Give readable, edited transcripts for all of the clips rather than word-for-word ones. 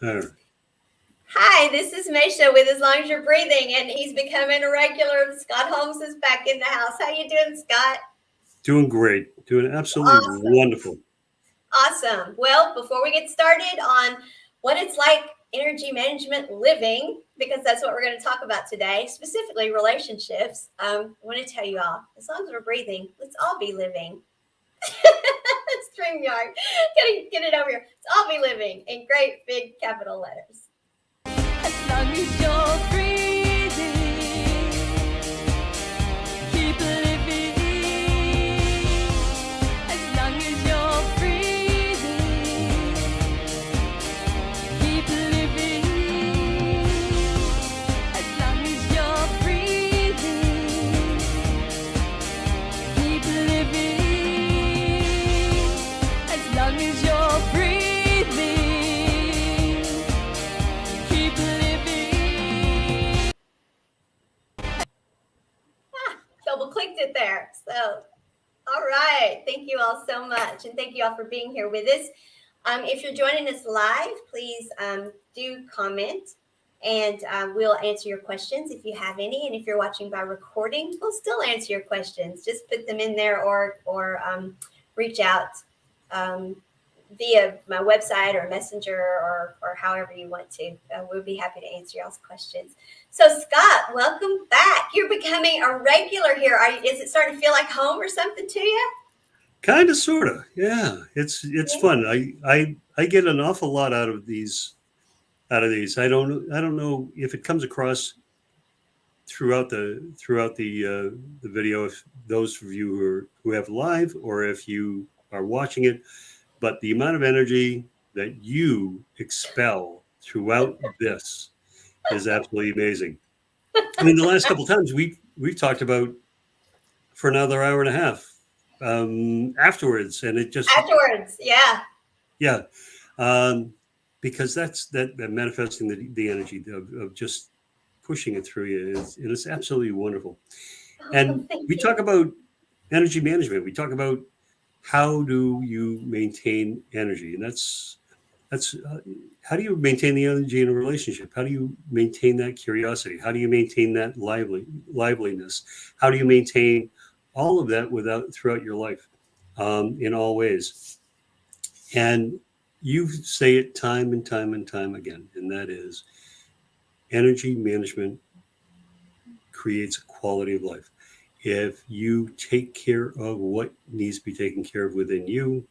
All right. Hi, this is Maysha with As Long As You're Breathing, and he's becoming a regular. Scott Holmes is back in the house. How you doing, Scott? Doing great. Doing absolutely Awesome. wonderful. Awesome. Well, before we get started on what it's like energy management living, because that's what we're going to talk about today, specifically relationships, I want to tell you all, as long as we're breathing, let's all be living. StreamYard. Get it over here. Let's all be living in great big capital letters. As long as you're breathing, keep living. As long as you're breathing, keep living. As long as you're breathing, keep living. As long as you're breathing. Double clicked it there. So, all right. Thank you all so much. And thank you all for being here with us. If you're joining us live, please do comment and we'll answer your questions if you have any. And if you're watching by recording, we'll still answer your questions. Just put them in there or reach out via my website or messenger or however you want to. We'll be happy to answer y'all's questions. So Scott, welcome back. You're becoming a regular here. Is it starting to feel like home or something to you? Kind of, sort of. Yeah, it's fun. I get an awful lot out of these. I don't know if it comes across throughout the video. If those of you who have live or if you are watching it, but the amount of energy that you expel throughout this is absolutely amazing. I mean, the last couple of times we've talked about for another hour and a half afterwards, and it just Afterwards, yeah, because that manifesting the energy of just pushing it through you it's absolutely wonderful. And we talk about energy management. We talk about how do you maintain energy, and that's how do you maintain the energy in a relationship? How do you maintain that curiosity? How do you maintain that liveliness? How do you maintain all of that throughout your life in all ways? And you say it time and time and time again, and that is energy management creates a quality of life. If you take care of what needs to be taken care of within you,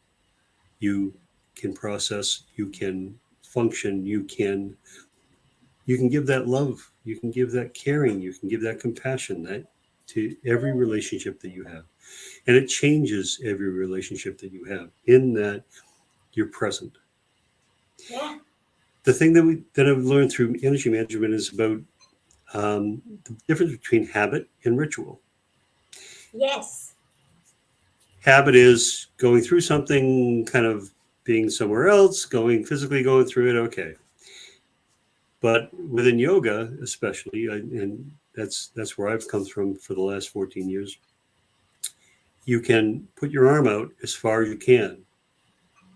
you can process, you can function, you can give that love, you can give that caring, you can give that compassion that to every relationship that you have. And it changes every relationship that you have in that you're present. Yeah. The thing that I've learned through energy management is about the difference between habit and ritual. Yes. Habit is going through something, kind of being somewhere else, physically going through it. Okay. But within yoga, especially, and that's where I've come from for the last 14 years, you can put your arm out as far as you can.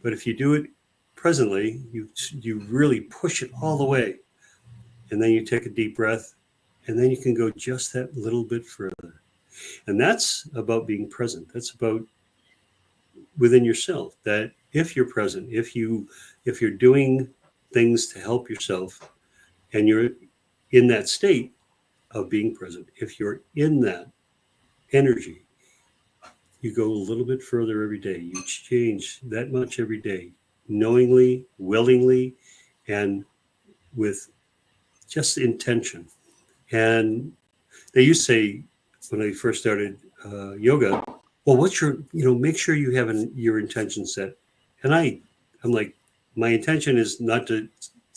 But if you do it presently, you really push it all the way. And then you take a deep breath, and then you can go just that little bit further. And that's about being present. That's about within yourself, that if you're present, if you're doing things to help yourself and you're in that state of being present, if you're in that energy, you go a little bit further every day. You change that much every day, knowingly, willingly, and with just intention. And they used to say when I first started yoga, well, what's your, make sure you have your intention set. And I'm like, my intention is not to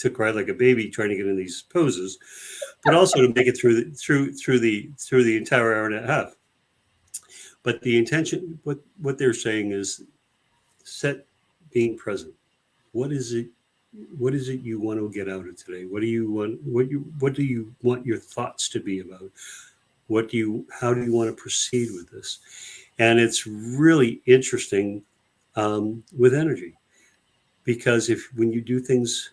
cry like a baby trying to get in these poses, but also to make it through the entire hour and a half. But the intention, what they're saying is set being present. What is it you want to get out of today? What do you want? What do you want your thoughts to be about? How do you want to proceed with this? And it's really interesting with energy, because when you do things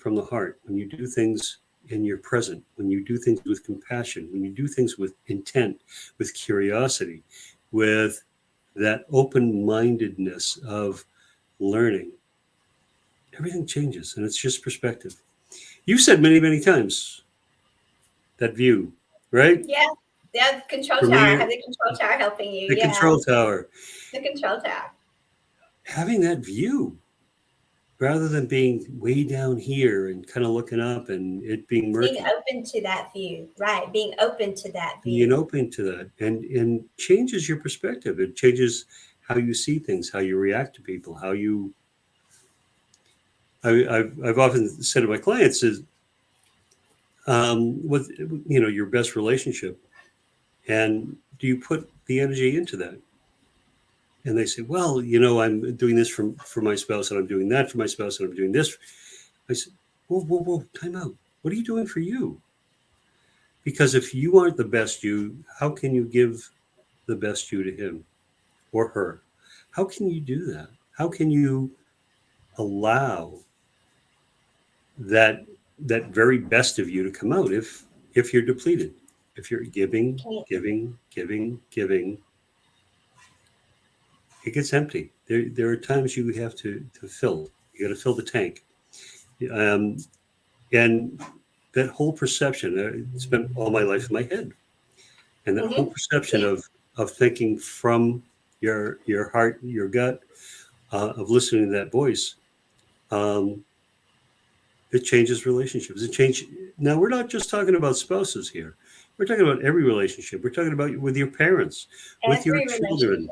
from the heart, when you do things and you're present, when you do things with compassion, when you do things with intent, with curiosity, with that open-mindedness of learning, everything changes, and it's just perspective. You've said many, many times that view, right? Yeah. Yeah. The control For tower. me, Have the control tower helping you. the Yeah. control tower, The control tower. having that view rather than being way down here and kind of looking up and it being murky. Being open to that view, right? Being open to that Being view. open to that and changes your perspective. It changes how you see things, how you react to people, how you. I've often said to my clients is, with your best relationship, and do you put the energy into that? And they say, well, I'm doing this for my spouse, and I'm doing that for my spouse, and I'm doing this. I said, whoa, time out. What are you doing for you? Because if you aren't the best you, how can you give the best you to him or her? How can you do that? How can you allow that very best of you to come out if you're depleted? If you're giving, it gets empty. There are times you have to fill. You got to fill the tank. And that whole perception, I spent all my life in my head. And that whole perception of thinking from your heart, your gut, of listening to that voice, it changes relationships. Now, we're not just talking about spouses here. We're talking about every relationship. We're talking about with your parents, with your children,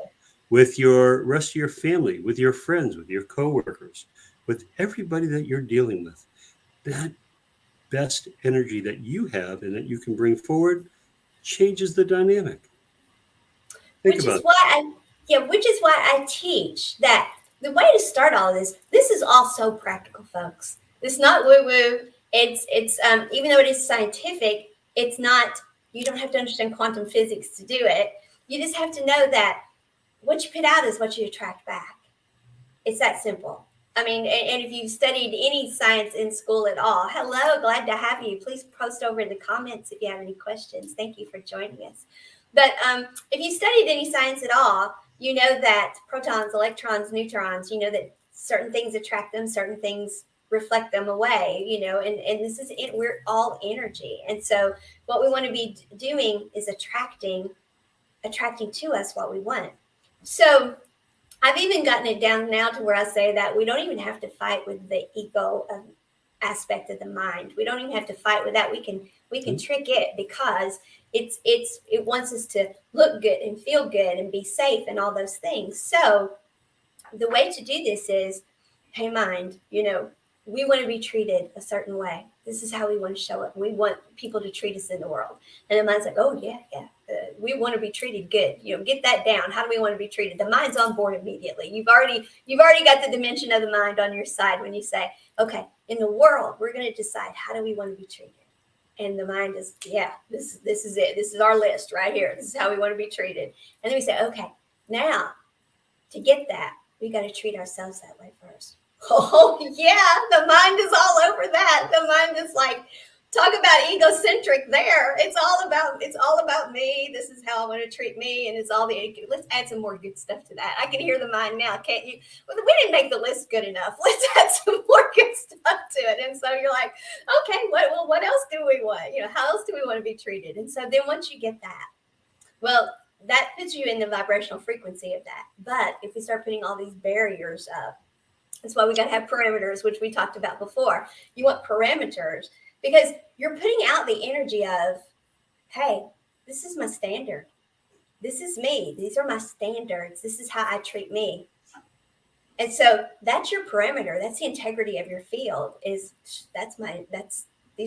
with your rest of your family, with your friends, with your coworkers, with everybody that you're dealing with. That best energy that you have and that you can bring forward changes the dynamic. Which is why I teach that the way to start all of this is all so practical, folks. It's not woo-woo. It's even though it is scientific, it's not, you don't have to understand quantum physics to do it. You just have to know that what you put out is what you attract back. It's that simple. I mean, and if you've studied any science in school at all, hello, glad to have you. Please post over in the comments if you have any questions. Thank you for joining us. But if you studied any science at all, you know that protons, electrons, neutrons, you know that certain things attract them, certain things reflect them away, and this is it. We're all energy. And so what we want to be doing is attracting to us what we want. So I've even gotten it down now to where I say that we don't even have to fight with the ego aspect of the mind. We don't even have to fight with that. We can trick it because it wants us to look good and feel good and be safe and all those things. So the way to do this is, hey mind, we want to be treated a certain way. This is how we want to show up. We want people to treat us in the world. And the mind's like, oh yeah. We want to be treated good. Get that down. How do we want to be treated? The mind's on board immediately. You've already got the dimension of the mind on your side when you say, okay, in the world, we're going to decide how do we want to be treated. And the mind is, this is it. This is our list right here. This is how we want to be treated. And then we say, okay, now to get that, we got to treat ourselves that way first. Oh yeah, the mind is all over that. The mind is like, talk about egocentric there. It's all about me. This is how I want to treat me. And let's add some more good stuff to that. I can hear the mind now. Can't you? Well, we didn't make the list good enough. Let's add some more good stuff to it. And so you're like, okay, what else do we want? How else do we want to be treated? And so then once you get that, well, that puts you in the vibrational frequency of that. But if we start putting all these barriers up, that's why we got to have parameters, which we talked about before. You want parameters because you're putting out the energy of, hey, this is my standard. This is me. These are my standards. This is how I treat me. And so that's your parameter. That's the integrity of your field. These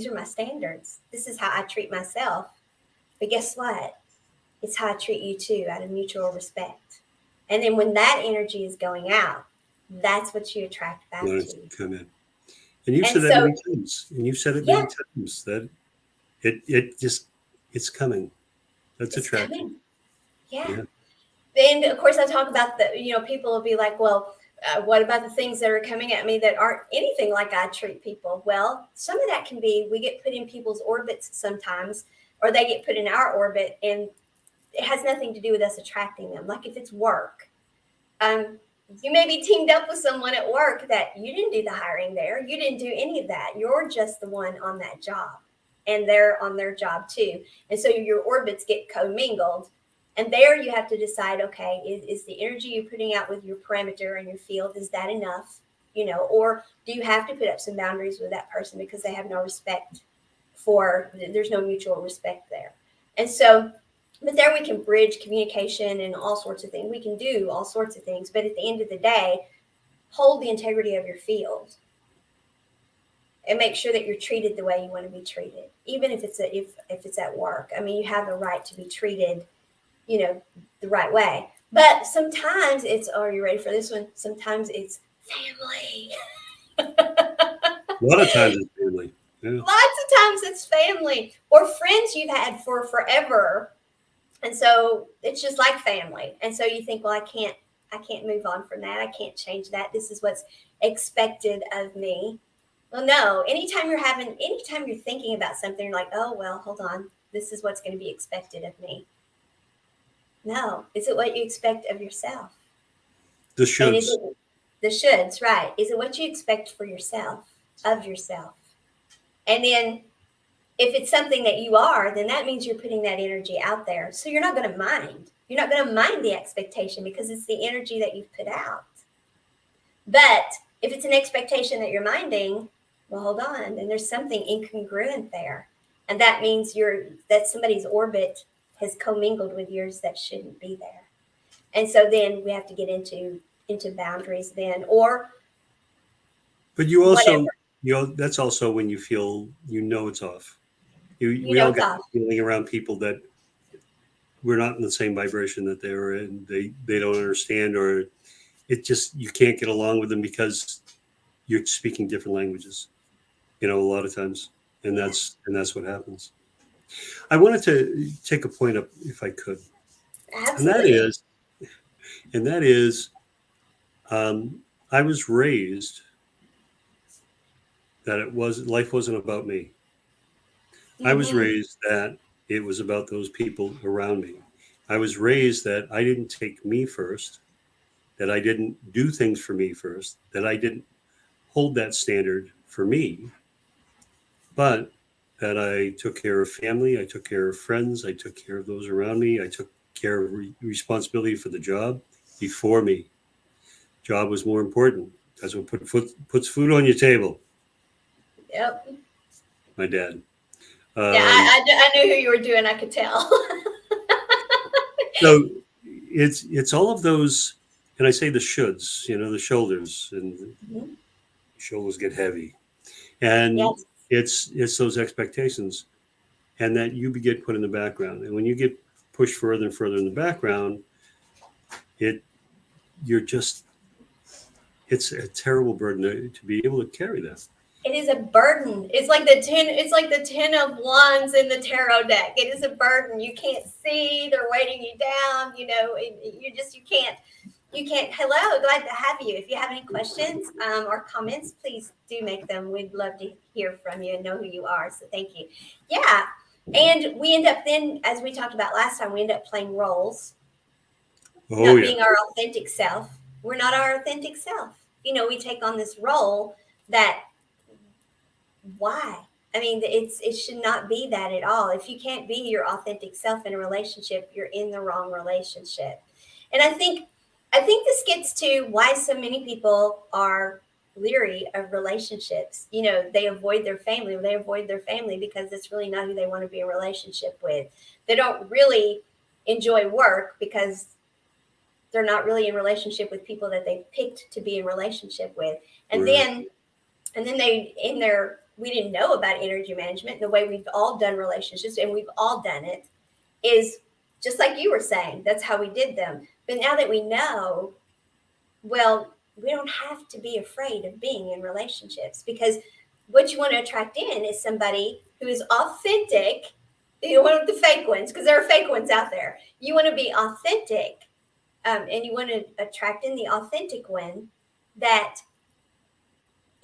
are my standards. This is how I treat myself. But guess what? It's how I treat you too, out of mutual respect. And then when that energy is going out, that's what you attract back to. Come in. And you've said that many times. And you've said it many times that it's coming. That's attracting. Yeah. Then of course I talk about people will be like, well, What about the things that are coming at me that aren't anything like I treat people? Well, some of that can be we get put in people's orbits sometimes, or they get put in our orbit, and it has nothing to do with us attracting them. Like if it's work, you may be teamed up with someone at work that you didn't do the hiring there. You didn't do any of that. You're just the one on that job, and they're on their job too. And so your orbits get commingled. And there you have to decide, okay, is the energy you're putting out with your parameter and your field, is that enough? Or do you have to put up some boundaries with that person because they have no respect there's no mutual respect there. And so, but there we can bridge communication and all sorts of things. We can do all sorts of things. But at the end of the day, hold the integrity of your field and make sure that you're treated the way you want to be treated, even if it's if it's at work. I mean, you have a right to be treated the right way. But sometimes it's, are you ready for this one? Sometimes it's family. A lot of times it's family. Yeah. Lots of times it's family or friends you've had for forever. And so it's just like family. And so you think, well, I can't move on from that. I can't change that. This is what's expected of me. Well, no, anytime you're thinking about something, you're like, oh, well, hold on. This is what's going to be expected of me. No, is it what you expect of yourself? The shoulds. The shoulds, right. Is it what you expect for yourself, of yourself? And then if it's something that you are, then that means you're putting that energy out there. So you're not going to mind. You're not going to mind the expectation because it's the energy that you've put out. But if it's an expectation that you're minding, well, hold on. Then there's something incongruent there. And that means that somebody's orbit has commingled with yours that shouldn't be there. And so then we have to get into boundaries then, or but you also, whatever. that's also when you feel, it's off. We know all it's get off. the feeling around people that we're not in the same vibration that they were in. They don't understand, or it just, you can't get along with them because you're speaking different languages, a lot of times. And that's what happens. I wanted to take a point up if I could. Absolutely. And that is, I was raised that life wasn't about me. I was raised that it was about those people around me. I was raised that I didn't take me first, that I didn't do things for me first, that I didn't hold that standard for me, but that I took care of family, I took care of friends, I took care of those around me, I took care of responsibility for the job before me. Job was more important. That's what puts food on your table. Yep. My dad. Yeah, I knew who you were doing. I could tell. So it's all of those, and I say the shoulds, the shoulders, and shoulders get heavy, and yes. it's those expectations, and that you get put in the background, and when you get pushed further and further in the background, it's a terrible burden to be able to carry that. It is a burden. It's like the 10 of wands in the tarot deck. It is a burden. You can't see. They're weighting you down. You can't. Hello, glad to have you. If you have any questions or comments, please do make them. We'd love to hear from you and know who you are. So thank you. Yeah. And we end up then, as we talked about last time, we end up playing roles. Not being our authentic self. We're not our authentic self. We take on this role that, why? I mean, it should not be that at all. If you can't be your authentic self in a relationship, you're in the wrong relationship. And I think this gets to why so many people are leery of relationships. They avoid their family. They avoid their family because it's really not who they want to be in a relationship with. They don't really enjoy work because they're not really in relationship with people that they picked to be in relationship with. And right. then we didn't know about energy management. The way we've all done relationships, and we've all done it, is just like you were saying. That's how we did them. But now that we know, well, we don't have to be afraid of being in relationships, because what you want to attract in is somebody who is authentic. You don't want the fake ones, because there are fake ones out there. You want to be authentic, and you want to attract in the authentic one that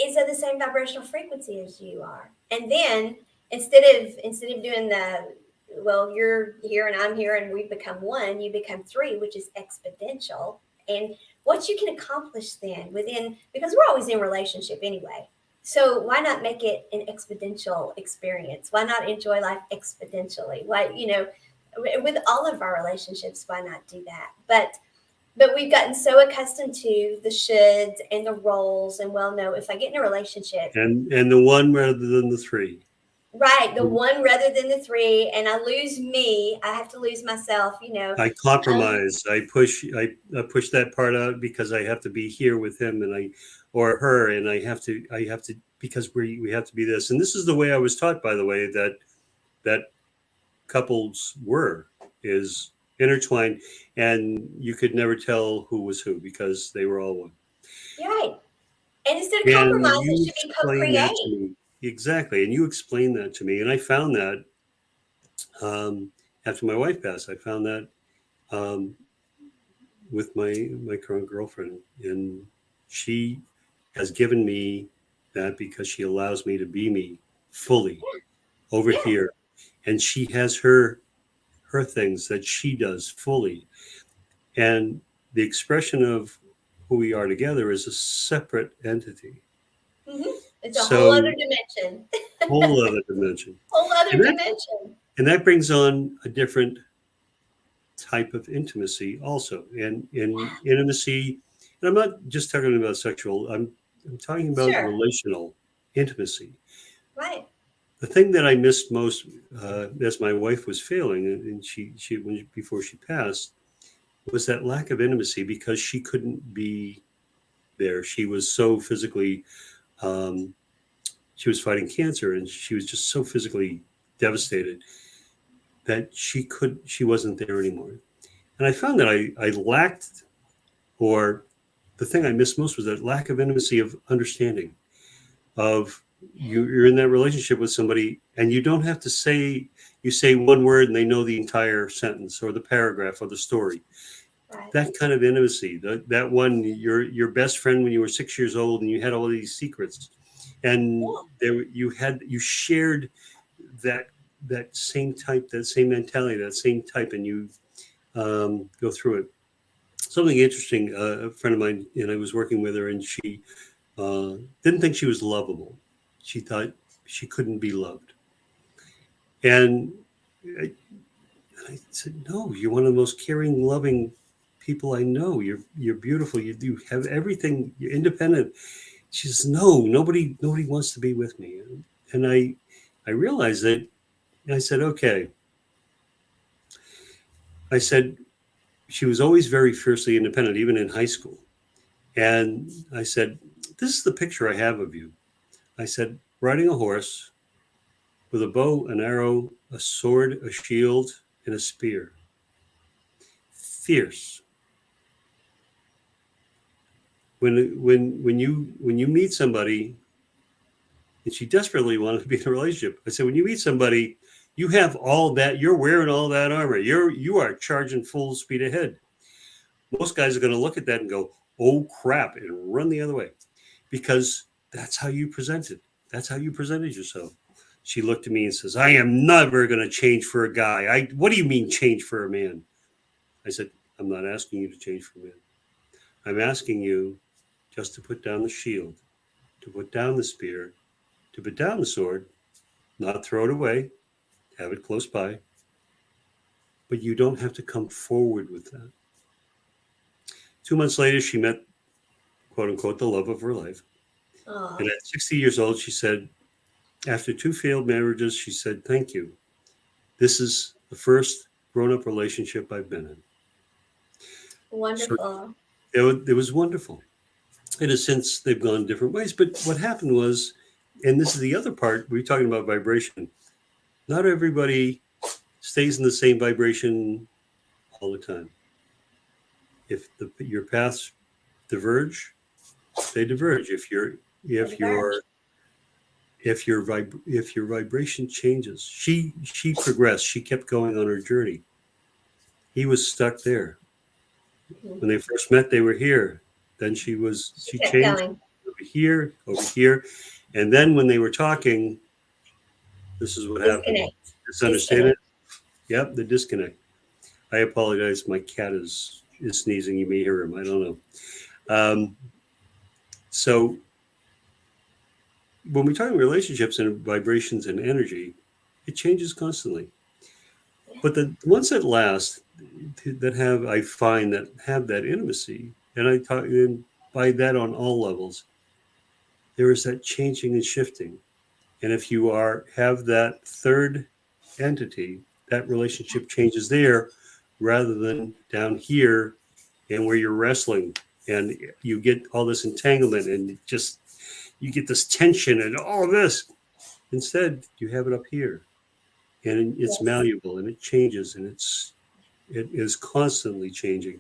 is at the same vibrational frequency as you are. And then instead of doing the, well, you're here and I'm here and we become one, you become three, which is exponential. And what you can accomplish then within, because we're always in relationship anyway. So why not make it an exponential experience? Why not enjoy life exponentially? Why, with all of our relationships, why not do that? But we've gotten so accustomed to the shoulds and the roles, and well, no, if I get in a relationship, and the one rather than the three. right, the one rather than the three, and I lose me, I have to lose myself. I compromise. I push that part out because I have to be here with him or her, and I have to because we have to be this. And this is the way I was taught, by the way, that couples is intertwined, and you could never tell who was who because they were all one. Right. And instead of compromise, it should be co-create. Exactly. And you explained that to me. And I found that after my wife passed, I found that with my current girlfriend. And she has given me that because she allows me to be me fully over here. And she has her things that she does fully. And the expression of who we are together is a separate entity. Mm-hmm. It's a whole other dimension. Whole other dimension. Whole other dimension. And that brings on a different type of intimacy also. And in intimacy, and I'm not just talking about sexual, I'm talking about relational intimacy. Right. The thing that I missed most as my wife was failing, and before she passed, was that lack of intimacy because she couldn't be there. She was so physically, she was fighting cancer, and she was just so physically devastated that she wasn't there anymore. And I found that I lacked, or the thing I missed most was that lack of intimacy, of understanding, of you're in that relationship with somebody and you don't have to say one word and they know the entire sentence or the paragraph or the story. Right. That kind of intimacy, that one, your best friend when you were 6 years old and you had all these secrets, and you shared that same type, that same mentality, that same type, and you go through it. Something interesting, a friend of mine, and I was working with her, and she didn't think she was lovable. She thought she couldn't be loved. And I said, no, you're one of the most caring, loving people I know. You're beautiful. You have everything. You're independent. She says, no, nobody wants to be with me. And I realized that. I said, okay. I said, she was always very fiercely independent, even in high school. And I said, this is the picture I have of you. I said, riding a horse with a bow, an arrow, a sword, a shield, and a spear. Fierce. When you meet somebody, and she desperately wanted to be in a relationship, I said, when you meet somebody, you have all that, you're wearing all that armor. You are charging full speed ahead. Most guys are going to look at that and go, oh crap, and run the other way. Because that's how you presented. That's how you presented yourself. She looked at me and says, I am never going to change for a guy. What do you mean change for a man? I said, I'm not asking you to change for a man. I'm asking you just to put down the shield, to put down the spear, to put down the sword, not throw it away, have it close by. But you don't have to come forward with that. 2 months later, she met, quote unquote, the love of her life. Aww. And at 60 years old, she said, after 2 failed marriages, she said, thank you. This is the first grown-up relationship I've been in. Wonderful. So it was wonderful. It has since they've gone different ways. But what happened was, and this is the other part, we're talking about vibration. Not everybody stays in the same vibration all the time. If your paths diverge, they diverge. If your vibration changes, she progressed. She kept going on her journey. He was stuck there. When they first met, they were here. Then she Kept changed going. over here. And then when they were talking, this is what happened. Disconnect. Misunderstand it? Yep, the disconnect. I apologize. My cat is sneezing. You may hear him. I don't know. So when we talk relationships and vibrations and energy, it changes constantly. But the ones that last, that have, I find that have that intimacy, and I talk and by that on all levels, there is that changing and shifting. And if you have that third entity, that relationship changes there rather than down here and where you're wrestling and you get all this entanglement and just you get this tension and all this. Instead, you have it up here and it's Yes. malleable and it changes and it is constantly changing.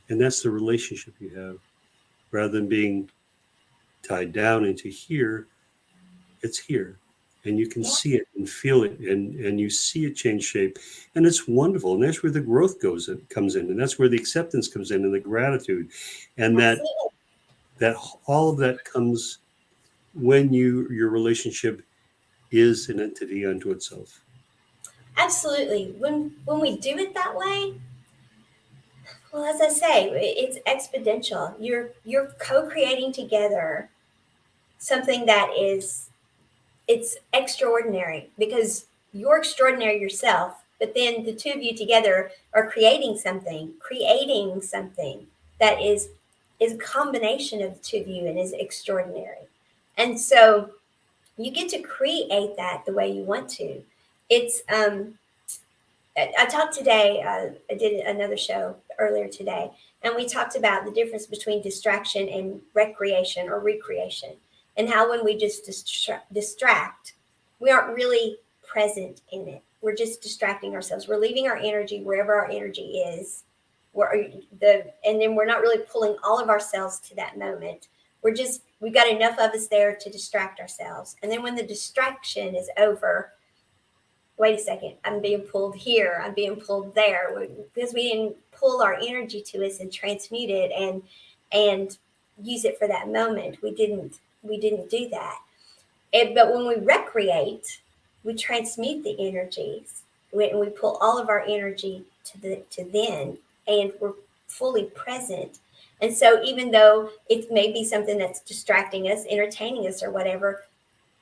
And that's the relationship you have. Rather than being tied down into here, it's here. And you can Yeah. see it and feel it and you see it change shape. And it's wonderful. And that's where the growth comes in. And that's where the acceptance comes in and the gratitude. And Absolutely. that all of that comes when your relationship is an entity unto itself. Absolutely. When we do it that way, well, as I say, it's exponential. You're co-creating together something that is it's extraordinary because you're extraordinary yourself, but then the two of you together are creating something that is a combination of the two of you and is extraordinary. And so you get to create that the way you want to. It's I talked today, I did another show earlier today, and we talked about the difference between distraction and recreation or recreation, and how when we just distract, we aren't really present in it. We're just distracting ourselves. We're leaving our energy wherever our energy is. And then we're not really pulling all of ourselves to that moment. We've got enough of us there to distract ourselves. And then when the distraction is over, wait a second, I'm being pulled here, I'm being pulled there, because we didn't pull our energy to us and transmute it and use it for that moment. We didn't do that. But when we recreate, we transmute the energies. We pull all of our energy to then, and we're fully present. And so even though it may be something that's distracting us, entertaining us, or whatever,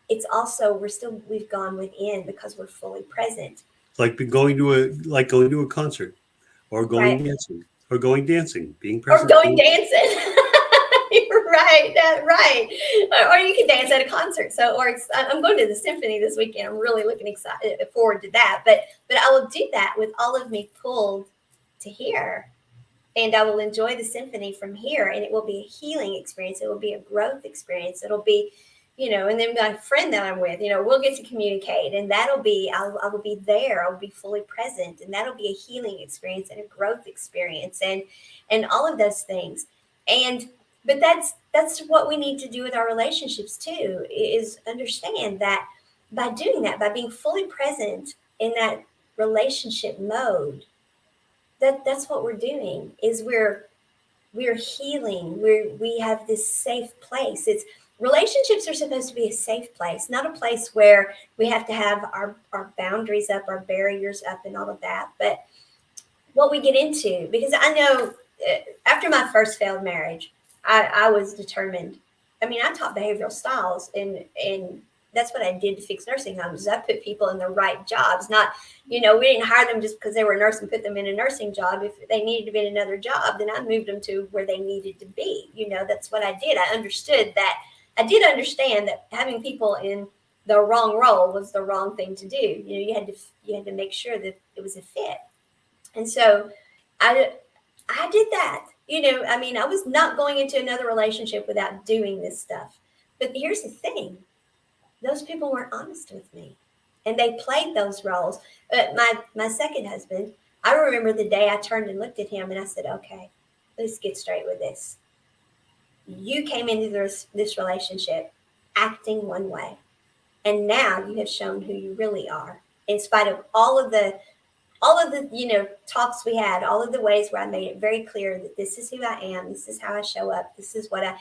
it's also we've gone within because we're fully present. Like going to a concert or Right. going dancing, being Or present. going dancing. You're right. Right. Or you can dance at a concert. I'm going to the symphony this weekend. I'm really looking excited forward to that. But I will do that with all of me pulled to here. And I will enjoy the symphony from here. And it will be a healing experience. It will be a growth experience. It'll be, and then my friend that I'm with, we'll get to communicate, and I will be there. I'll be fully present, and that'll be a healing experience and a growth experience, and all of those things. But that's what we need to do with our relationships too, is understand that by doing that, by being fully present in that relationship mode, that's what we're doing, is we're healing. We have this safe place. Relationships are supposed to be a safe place, not a place where we have to have our boundaries up, our barriers up, and all of that. But what we get into, because I know after my first failed marriage, I was determined. I mean, I taught behavioral styles, and that's what I did to fix nursing homes. Is I put people in the right jobs. Not, we didn't hire them just because they were a nurse and put them in a nursing job. If they needed to be in another job, then I moved them to where they needed to be. That's what I did. I did understand that having people in the wrong role was the wrong thing to do. You had to make sure that it was a fit. And so I did that. I was not going into another relationship without doing this stuff. But here's the thing. Those people weren't honest with me, and they played those roles. But my second husband, I remember the day I turned and looked at him and I said, okay, let's get straight with this. You came into this relationship acting one way, and now you have shown who you really are, in spite of all of the all of the, talks we had, all of the ways where I made it very clear that this is who I am, this is how I show up, this is what I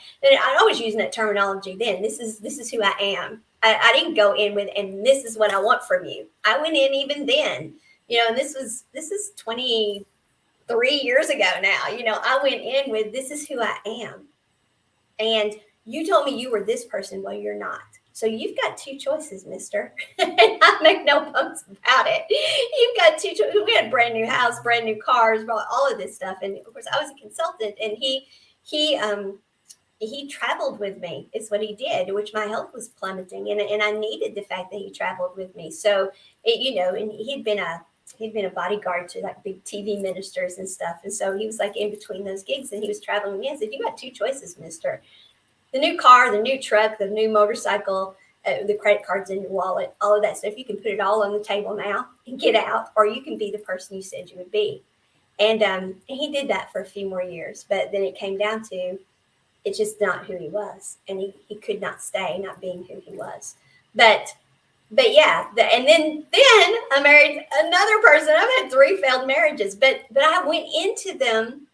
was using that terminology then. This is who I am. I didn't go in with, and this is what I want from you. I went in even then, and this is 23 years ago now. I went in with, this is who I am. And you told me you were this person. Well, you're not. So you've got two choices, mister. And I make no bones about it. You've got two choices. We had brand new house, brand new cars, all of this stuff. And of course, I was a consultant, and he traveled with me, is what he did, which my health was plummeting. And I needed the fact that he traveled with me. So, and he'd been a bodyguard to like big TV ministers and stuff. And so he was like in between those gigs, and he was traveling with me. I said, you got two choices, mister. The new car, the new truck, the new motorcycle, the credit cards in your wallet, all of that stuff. You can put it all on the table now and get out, or you can be the person you said you would be. And he did that for a few more years. But then it came down to, it's just not who he was. And he could not stay not being who he was. But yeah, and then I married another person. I've had 3 failed marriages, but I went into them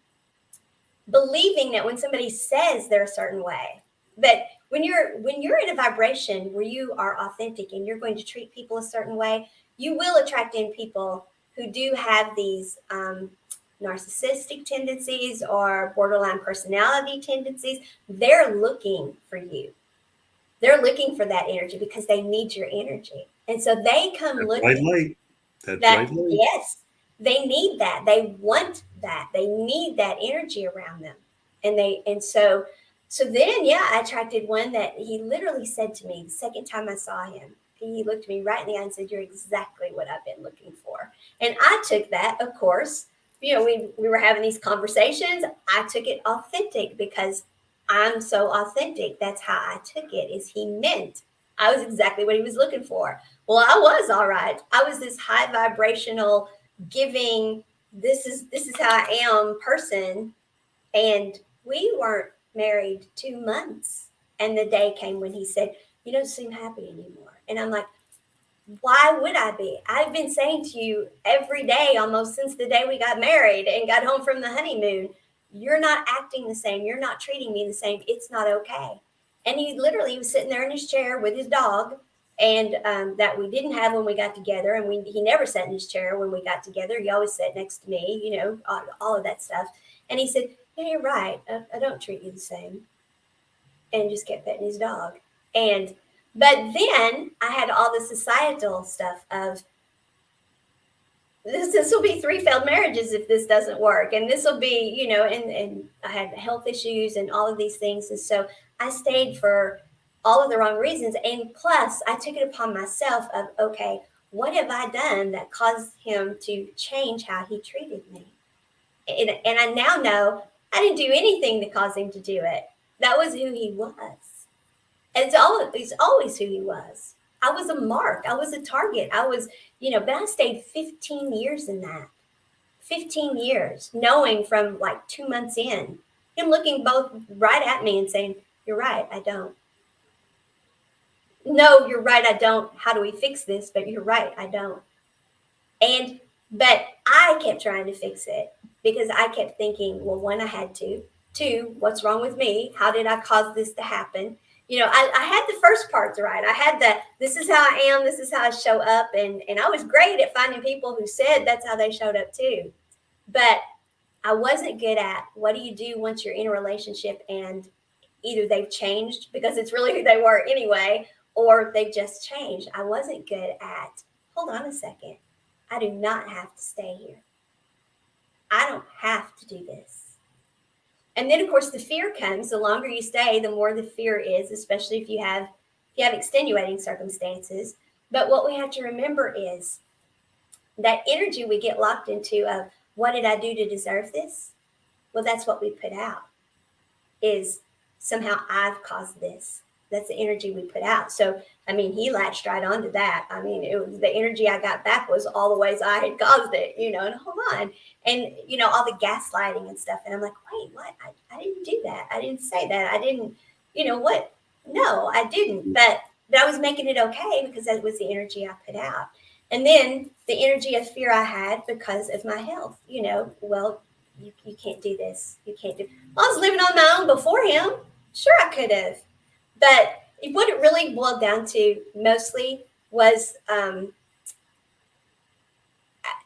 believing that when somebody says they're a certain way, that when you're in a vibration where you are authentic and you're going to treat people a certain way, you will attract in people who do have these narcissistic tendencies or borderline personality tendencies. They're looking for you. They're looking for that energy because they need your energy. And so they come looking. That's right. Yes, they need that. They want that. They need that energy around them. And so then, I attracted one that he literally said to me the second time I saw him. He looked me right in the eye and said, you're exactly what I've been looking for. And I took that, of course. We were having these conversations. I took it authentic because I'm so authentic. That's how I took it, is he meant I was exactly what he was looking for. Well, I was all right. I was this high vibrational, giving, this is how I am person. And we weren't married 2 months. And the day came when he said, you don't seem happy anymore. And I'm like, why would I be? I've been saying to you every day, almost since the day we got married and got home from the honeymoon, you're not acting the same. You're not treating me the same. It's not okay. And he literally was sitting there in his chair with his dog, and that we didn't have when we got together. And he never sat in his chair when we got together. He always sat next to me, all of that stuff. And he said, yeah, you're right. I don't treat you the same. And just kept petting his dog. But then I had all the societal stuff of, this will be 3 failed marriages if this doesn't work. And this will be, and I had health issues and all of these things. And so I stayed for all of the wrong reasons. And plus I took it upon myself of, okay, what have I done that caused him to change how he treated me? And I now know I didn't do anything to cause him to do it. That was who he was. And it's always who he was. I was a mark. I was a target. I was, but I stayed 15 years in that. 15 years, knowing from like 2 months in, him looking both right at me and saying, you're right, I don't. No, you're right, I don't. How do we fix this? But you're right, I don't. But I kept trying to fix it because I kept thinking, well, 1, I had to. 2, what's wrong with me? How did I cause this to happen? I had the first parts right. I had this is how I am. This is how I show up. And I was great at finding people who said that's how they showed up too. But I wasn't good at, what do you do once you're in a relationship and either they've changed because it's really who they were anyway, or they've just changed. I wasn't good at, hold on a second. I do not have to stay here. I don't have to do this. And then, of course, the fear comes. The longer you stay, the more the fear is, especially if you have extenuating circumstances. But what we have to remember is that energy we get locked into of, what did I do to deserve this? Well, that's what we put out, is somehow I've caused this. That's the energy we put out. So, he latched right onto that. It was the energy I got back was all the ways I had caused it, and hold on. And, all the gaslighting and stuff. And I'm like, wait, what? I didn't do that. I didn't say that. I didn't, what? No, I didn't. But I was making it okay because that was the energy I put out. And then the energy of fear I had because of my health, well, you can't do this. You can't do. Well, I was living on my own before him. Sure, I could have. But what it really boiled down to mostly was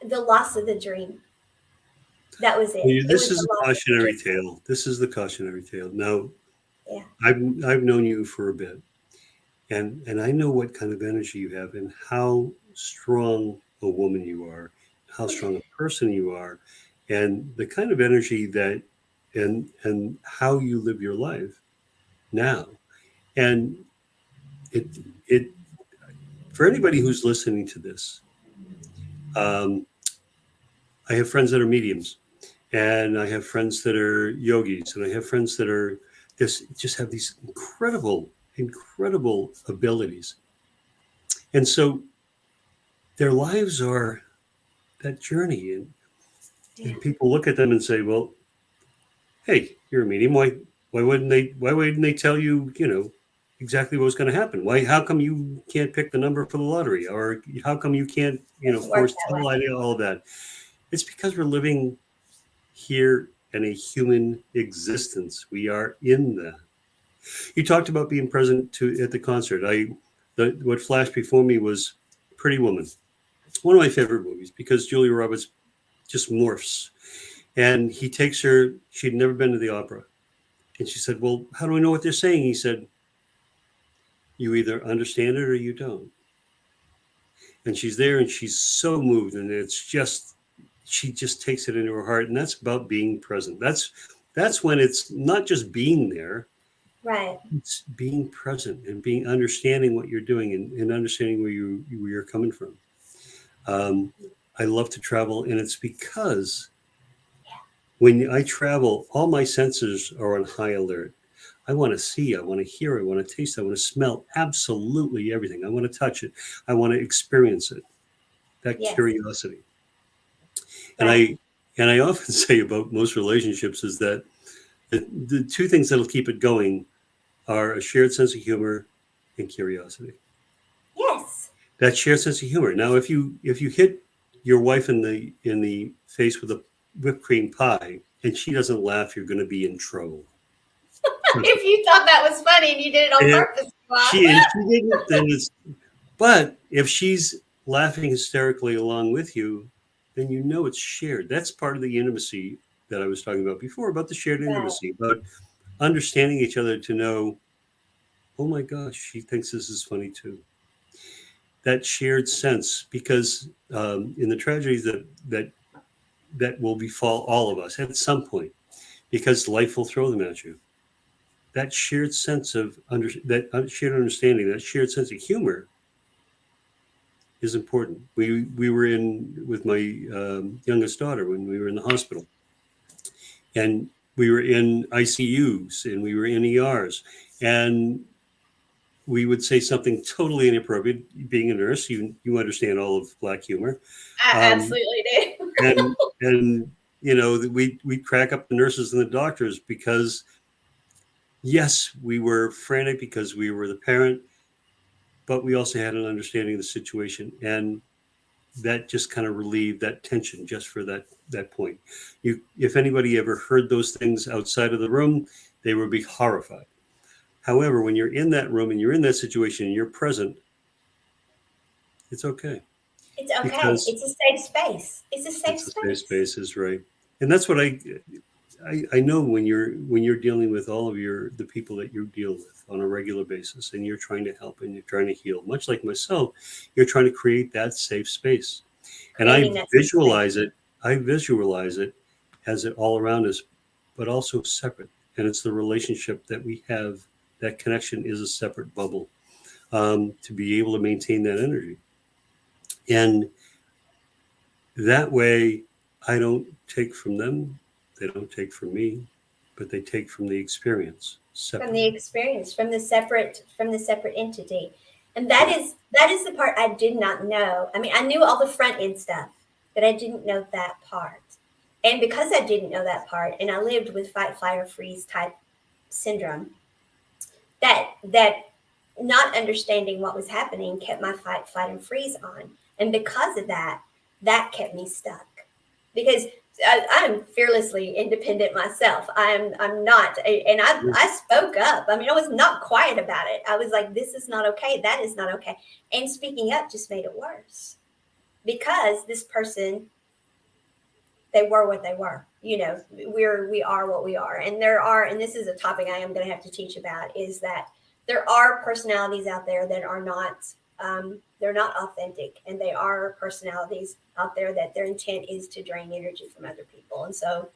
the loss of the dream. That was it. It This was is the a loss of the cautionary dream. tale. This is the cautionary tale. Now, Yeah. I've known you for a bit, and I know what kind of energy you have and how strong a woman you are, how strong a person you are, and the kind of energy that and how you live your life now. And it it for anybody who's listening to this, um, I have friends that are mediums, and I have friends that are yogis, and I have friends that are just have these incredible abilities. And so their lives are that journey. Yeah. And people look at them and say, well, hey, you're a medium. Why wouldn't they tell you, exactly what was going to happen? How come you can't pick the number for the lottery? Or how come you can't, Doesn't work that foretell way. all of that? It's because we're living here in a human existence. We are in that. You talked about being present at the concert. What flashed before me was Pretty Woman, one of my favorite movies because Julia Roberts just morphs, and he takes her. She'd never been to the opera, and she said, "Well, how do I know what they're saying?" He said, "You either understand it or you don't." And she's there, and she's so moved, and she just takes it into her heart, and that's about being present. That's when it's not just being there. Right. It's being present and being understanding what you're doing and understanding where you're coming from. I love to travel, and it's because when I travel, all my senses are on high alert. I want to see, I want to hear, I want to taste, I want to smell absolutely everything. I want to touch it. I want to experience it. That Yes. curiosity. And Right. I often say about most relationships is that the two things that'll keep it going are a shared sense of humor and curiosity. Yes. That shared sense of humor. Now, if you hit your wife in the face with a whipped cream pie and she doesn't laugh, you're going to be in trouble. If you thought that was funny and you did it on And purpose, she didn't, then it's. But if she's laughing hysterically along with you, then you know it's shared. That's part of the intimacy that I was talking about before, about the shared right. intimacy, about understanding each other to know, oh my gosh, she thinks this is funny too. That shared sense, because in the tragedies that will befall all of us at some point, because life will throw them at you. That shared sense of shared understanding, that shared sense of humor is important. We were in with my youngest daughter when we were in the hospital, and we were in ICUs and we were in ERs, and we would say something totally inappropriate. Being a nurse, you understand all of black humor, I um, absolutely do. and we crack up the nurses and the doctors because yes, we were frantic because we were the parent, but we also had an understanding of the situation, and that just kind of relieved that tension just for that point. If anybody ever heard those things outside of the room, they would be horrified. However, when you're in that room and you're in that situation and you're present, it's okay It's okay. because It's a safe space. It's a safe it's a safe space. space, is right. And that's what I know when you're dealing with all of the people that you deal with on a regular basis, and you're trying to help and you're trying to heal. Much like myself, you're trying to create that safe space, and Creating that safe space. I visualize it as it all around us, but also separate. And it's the relationship that we have. That connection is a separate bubble to be able to maintain that energy, and that way, I don't take from them, they don't take from me, but they take from the experience From separately. the experience, from the separate entity. And that is the part I did not know. I mean, I knew all the front end stuff, but I didn't know that part. And because I didn't know that part, and I lived with fight, flight, or freeze type syndrome, that not understanding what was happening kept my fight, flight, and freeze on. And because of that, that kept me stuck. Because I'm fearlessly independent myself. I'm not, and I spoke up. I mean, I was not quiet about it. I was like, this is not okay. That is not okay. And speaking up just made it worse, because this person, they were what they were. You know, we are what we are. And there are, and this is a topic I am going to have to teach about, is that there are personalities out there that are not, they're not authentic, and they are personalities out there that their intent is to drain energy from other people. And so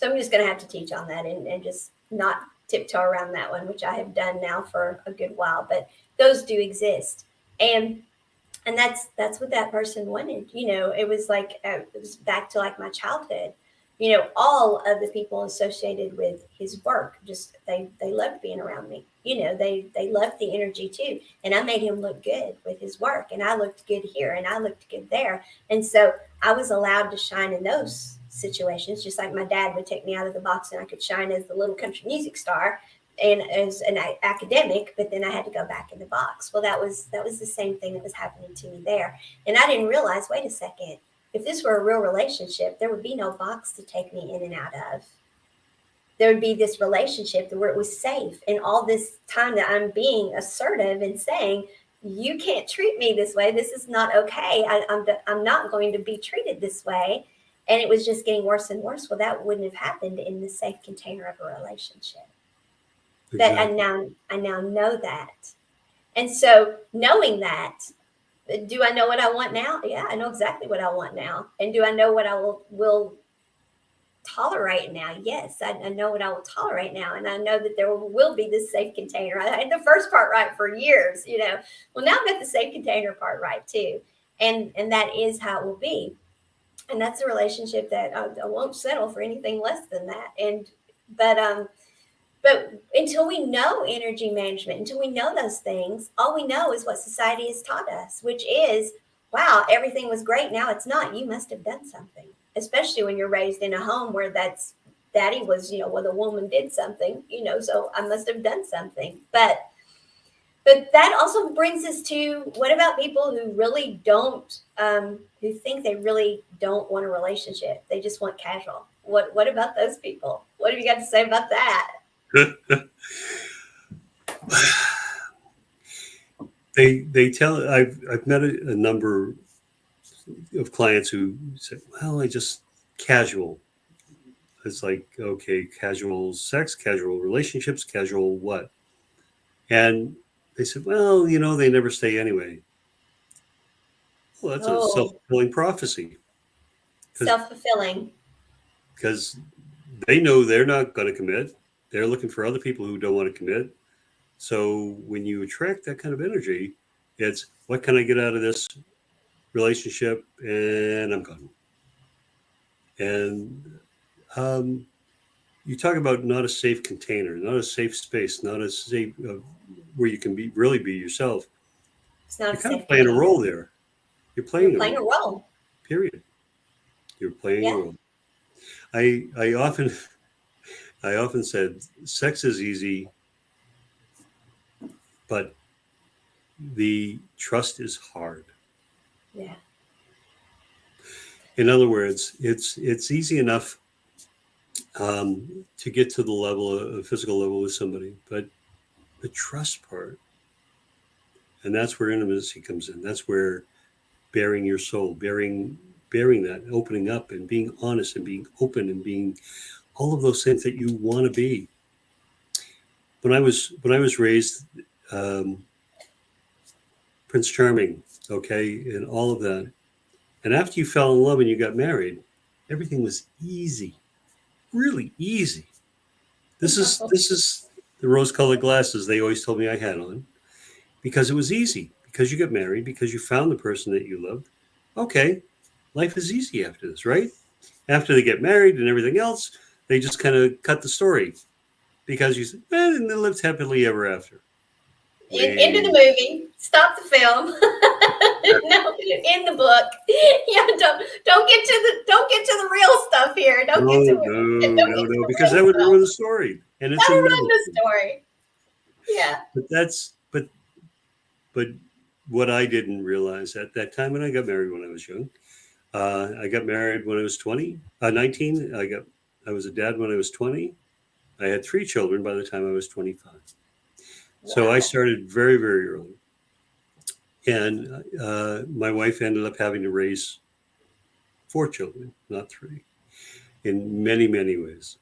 I'm just going to have to teach on that, and just not tiptoe around that one, which I have done now for a good while. But those do exist. And that's what that person wanted. You know, it was like, it was back to like my childhood. You know, all of the people associated with his work, just they loved being around me. You know, they loved the energy too. And I made him look good with his work, and I looked good here, and I looked good there. And so I was allowed to shine in those situations, just like my dad would take me out of the box and I could shine as the little country music star and as an academic, but then I had to go back in the box. Well, that was the same thing that was happening to me there. And I didn't realize, wait a second, if this were a real relationship, there would be no box to take me in and out of. There would be this relationship where it was safe. And all this time that I'm being assertive and saying, you can't treat me this way. This is not okay. I'm not going to be treated this way. And it was just getting worse and worse. Well, that wouldn't have happened in the safe container of a relationship. Exactly. That I now know that. And so knowing that, do I know what I want now? Yeah, I know exactly what I want now. And do I know what I will tolerate now? Yes, I know what I will tolerate now. And I know that there will be this safe container. I had the first part right for years, you know. Well, now I've got the safe container part right too. And that is how it will be. And that's a relationship that I won't settle for anything less than that. But until we know energy management, until we know those things, all we know is what society has taught us, which is, wow, everything was great. Now it's not. You must have done something, especially when you're raised in a home where that's daddy was, you know, well, the woman did something, you know, so I must have done something. But that also brings us to, what about people who really don't, who think they really don't want a relationship? They just want casual. What about those people? What have you got to say about that? They tell, I've met a number of clients who say, well, I just casual. It's like, okay, casual sex, casual relationships, casual what? And they said, well, you know, they never stay anyway. Well, that's a self-fulfilling prophecy. Self-fulfilling. Because they know they're not going to commit. They're looking for other people who don't want to commit. So when you attract that kind of energy, it's, what can I get out of this relationship? And I'm gone. And you talk about not a safe container, not a safe space, not a safe where you can really be yourself. It's not. You're kind of playing a role there. You're playing a role. Period. You're playing a role. I often said, sex is easy, but the trust is hard. Yeah. In other words, it's easy enough to get to the level of physical level with somebody, but the trust part, and that's where intimacy comes in. That's where bearing your soul, bearing that, opening up and being honest and being open and being all of those things that you want to be. When I was raised, Prince Charming, okay, and all of that. And after you fell in love and you got married, everything was easy, really easy. This is the rose-colored glasses they always told me I had on, because it was easy, because you got married, because you found the person that you loved. Okay, life is easy after this, right? After they get married and everything else, they just kind of cut the story, because you said, and they lived happily ever after. Into the movie. Stop the film. No, in the book. Yeah, don't get to the real stuff here. No, because that would ruin the story. And it's that would ruin the story. Yeah. But but what I didn't realize at that time, when I got married when I was young, I got married when I was 19. I was a dad when I was 20. I had 3 children by the time I was 25. So I Wow. started very, very early. And my wife ended up having to raise 4 children, not 3, in many, many ways.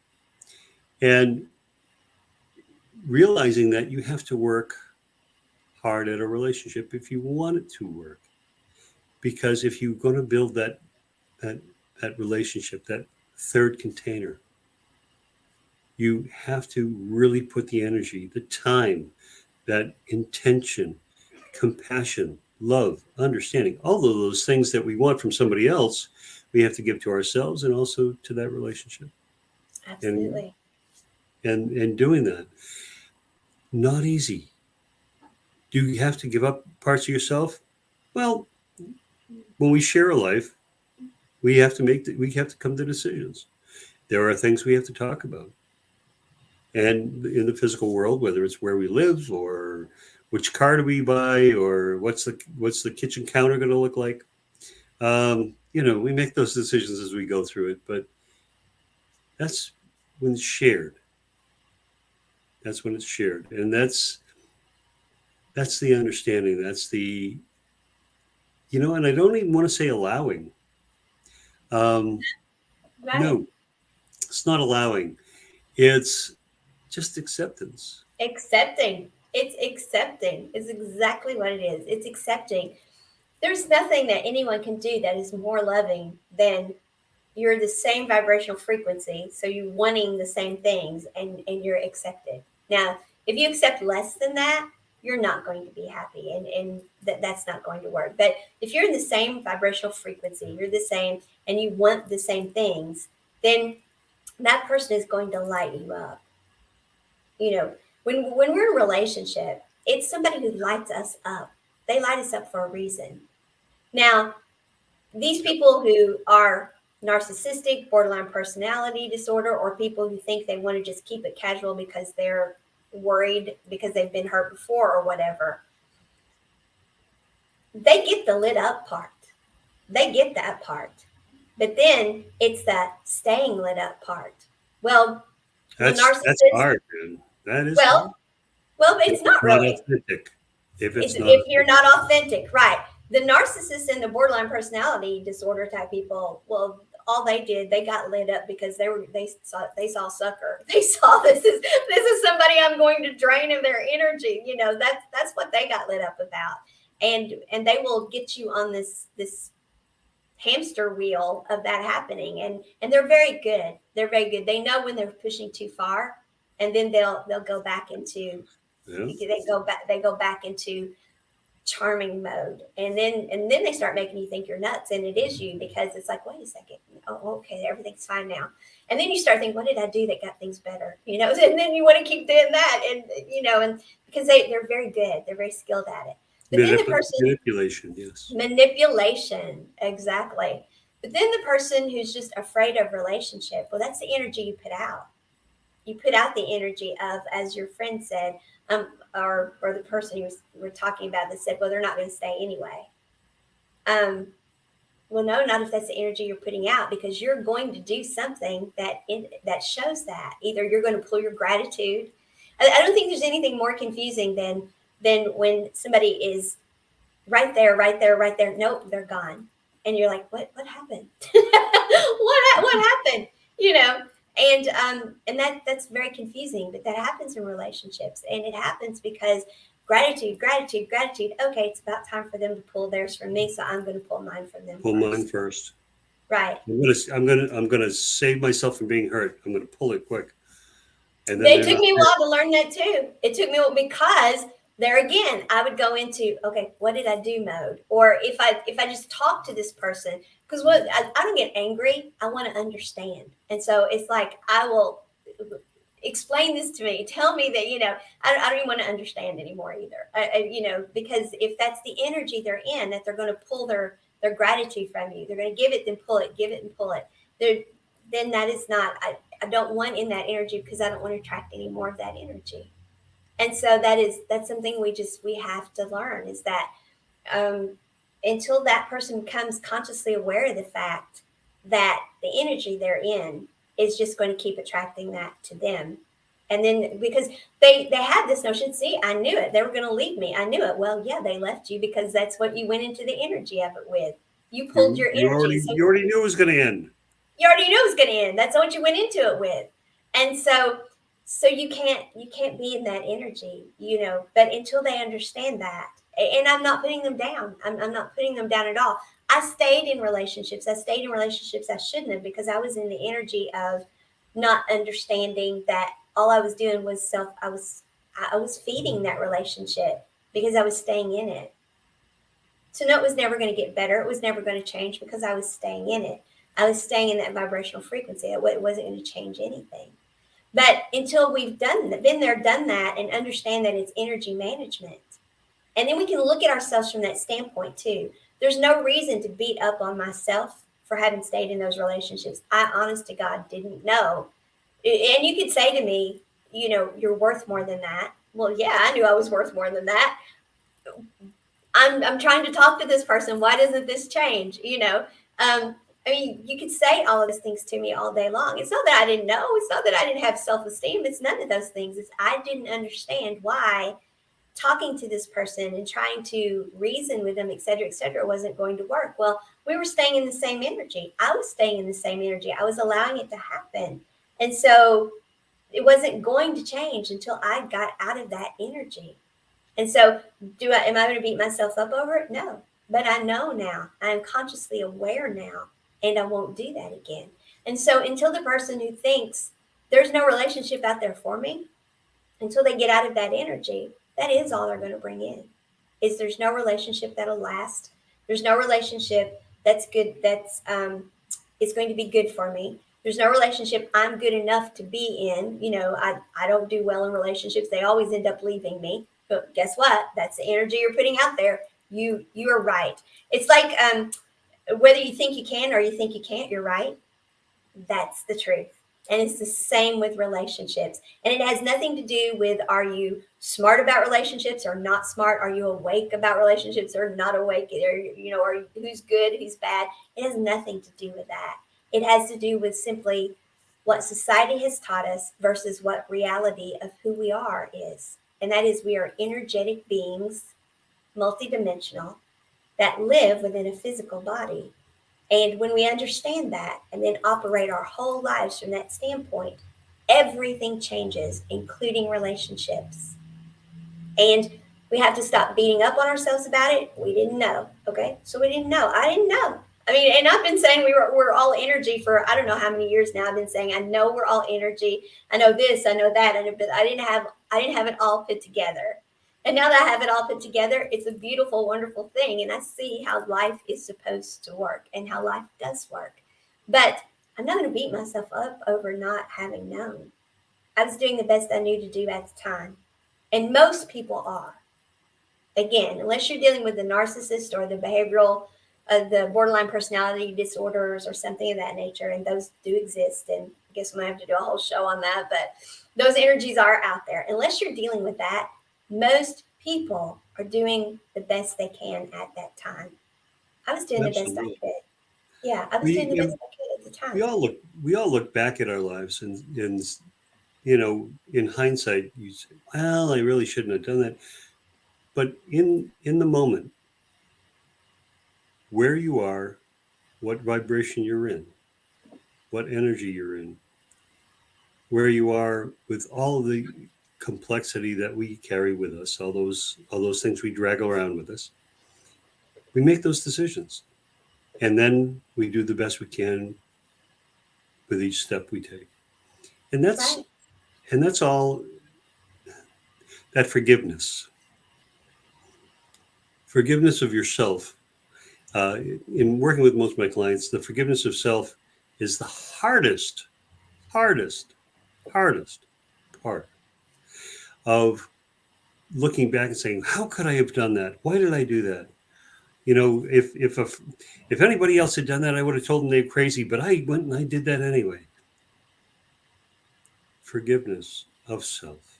And realizing that you have to work hard at a relationship if you want it to work. Because if you're going to build that, that relationship, that third container, you have to really put the energy, the time, that intention, compassion, love, understanding, all of those things that we want from somebody else, we have to give to ourselves and also to that relationship. And Absolutely. and doing that, not easy. Do you have to give up parts of yourself? Well, when we share a life, we have to come to decisions. There are things we have to talk about. And in the physical world, whether it's where we live or which car do we buy or what's the kitchen counter going to look like, we make those decisions as we go through it. But that's when it's shared. That's when it's shared, and that's the understanding. That's the and I don't even want to say allowing. Um, Right. no, it's not allowing. It's just acceptance. Accepting. It's accepting. It's exactly what it is. It's accepting. There's nothing that anyone can do that is more loving than you're the same vibrational frequency. So you're wanting the same things and you're accepted. Now, if you accept less than that, you're not going to be happy and that's not going to work. But if you're in the same vibrational frequency, you're the same and you want the same things, then that person is going to light you up. When we're in a relationship, it's somebody who lights us up. They light us up for a reason. Now, these people who are narcissistic, borderline personality disorder, or people who think they want to just keep it casual because they're worried because they've been hurt before or whatever, they get the lit up part. They get that part. But then it's that staying lit up part. Well, the That's narcissist, hard, man. That is hard. well, If it's it's not not really. authentic. If it's not If you're authentic. not authentic, right? The narcissist and the borderline personality disorder type people, well, all they did, they got lit up because they saw sucker. They saw this is somebody I'm going to drain of their energy. That's what they got lit up about, and they will get you on this hamster wheel of that happening, and they're very good. They're very good. They know when they're pushing too far, and then they'll go back into Yeah. they go back into charming mode, and then they start making you think you're nuts, and it is you because it's like, wait a second, oh, okay, everything's fine now, and then you start thinking, what did I do that got things better, and then you want to keep doing that, and because they're very good, they're very skilled at it, but then the person Manipulation, yes. manipulation, exactly, but then the person who's just afraid of relationship, well, that's the energy you put out. You put out the energy of, as your friend said, or the person we're talking about that said, well, they're not going to stay anyway. Well, no, not if that's the energy you're putting out, because you're going to do something that shows that. Either you're going to pull your gratitude. I don't think there's anything more confusing than when somebody is right there, right there, right there. Nope, they're gone, and you're like, what happened? what happened? And that's very confusing, but that happens in relationships, and it happens because gratitude, gratitude, gratitude. Okay, it's about time for them to pull theirs from me, so I'm going to pull mine from them Pull mine first. first. Right. I'm gonna save myself from being hurt. I'm gonna pull it quick. And then It they're took not me a hurt. while to learn that too. It took me because there again, I would go into, okay, what did I do mode, or if I just talk to this person, because what I don't get angry, I want to understand, and so it's like I will explain this to me, tell me that I don't even want to understand anymore either. Because if that's the energy they're in, that they're going to pull their gratitude from you, they're going to give it, then pull it, give it and pull it. Then that is not. I don't want in that energy because I don't want to attract any more of that energy. And so that's something we have to learn, is that until that person becomes consciously aware of the fact that the energy they're in is just going to keep attracting that to them. And then because they had this notion, see, I knew it. They were going to leave me. I knew it. Well, yeah, they left you because that's what you went into the energy of it with. You pulled your energy. So You already knew it was going to end. you already knew it was going to end. That's what you went into it with. And so you can't be in that energy, but until they understand that, and I'm not putting them down. I'm not putting them down at all. I stayed in relationships I shouldn't have, because I was in the energy of not understanding that all I was doing was I was feeding that relationship because I was staying in it. So no, it was never going to get better. It was never going to change because I was staying in it. I was staying in that vibrational frequency. It wasn't going to change anything. But until we've been there, done that, and understand that it's energy management. And then we can look at ourselves from that standpoint too. There's no reason to beat up on myself for having stayed in those relationships. I, honest to God, didn't know. And you could say to me, you're worth more than that. Well, yeah, I knew I was worth more than that. I'm trying to talk to this person. Why doesn't this change? I mean, you could say all of those things to me all day long. It's not that I didn't know. It's not that I didn't have self-esteem. It's none of those things. It's I didn't understand why talking to this person and trying to reason with them, et cetera, wasn't going to work. Well, we were staying in the same energy. I was staying in the same energy. I was allowing it to happen. And so it wasn't going to change until I got out of that energy. And so am I going to beat myself up over it? No, but I know now. I'm consciously aware now, and I won't do that again. And so until the person who thinks there's no relationship out there for me, until they get out of that energy, that is all they're going to bring in. Is there's no relationship that'll last. There's no relationship that's good, it's going to be good for me. There's no relationship I'm good enough to be in. I don't do well in relationships. They always end up leaving me. But guess what? That's the energy you're putting out there. You are right. It's like whether you think you can or you think you can't, you're right. That's the truth. And it's the same with relationships. And it has nothing to do with, are you smart about relationships or not smart? Are you awake about relationships or not awake? Or who's good, who's bad? It has nothing to do with that. It has to do with simply what society has taught us versus what reality of who we are is. And that is, we are energetic beings, multidimensional, that live within a physical body. And when we understand that and then operate our whole lives from that standpoint, everything changes, including relationships. And we have to stop beating up on ourselves about it. We didn't know. Okay. So we didn't know. I didn't know. I mean, and I've been saying we're all energy for I don't know how many years now. I've been saying I know we're all energy. I know this, I know that, but I didn't have it all put together. And now that I have it all put together, it's a beautiful, wonderful thing. And I see how life is supposed to work and how life does work. But I'm not going to beat myself up over not having known. I was doing the best I knew to do at the time. And most people are. Again, unless you're dealing with the narcissist or the behavioral, the borderline personality disorders or something of that nature, and those do exist. And I guess we might have to do a whole show on that. But those energies are out there. Unless you're dealing with that, most people are doing the best they can at that time. I was doing Absolutely. the best I could. Yeah, I was doing the best I could at the time. We all look back at our lives and in hindsight, you say, well, I really shouldn't have done that. But in the moment, where you are, what vibration you're in, what energy you're in, where you are with all of the complexity that we carry with us, all those things we drag around with us, we make those decisions. And then we do the best we can with each step we take. And that's Right. and that's all. That forgiveness of yourself. In working with most of my clients, the forgiveness of self is the hardest part of looking back and saying, how could I have done that? Why did I do that? If anybody else had done that, I would have told them they're crazy, but I went and I did that anyway. Forgiveness of self.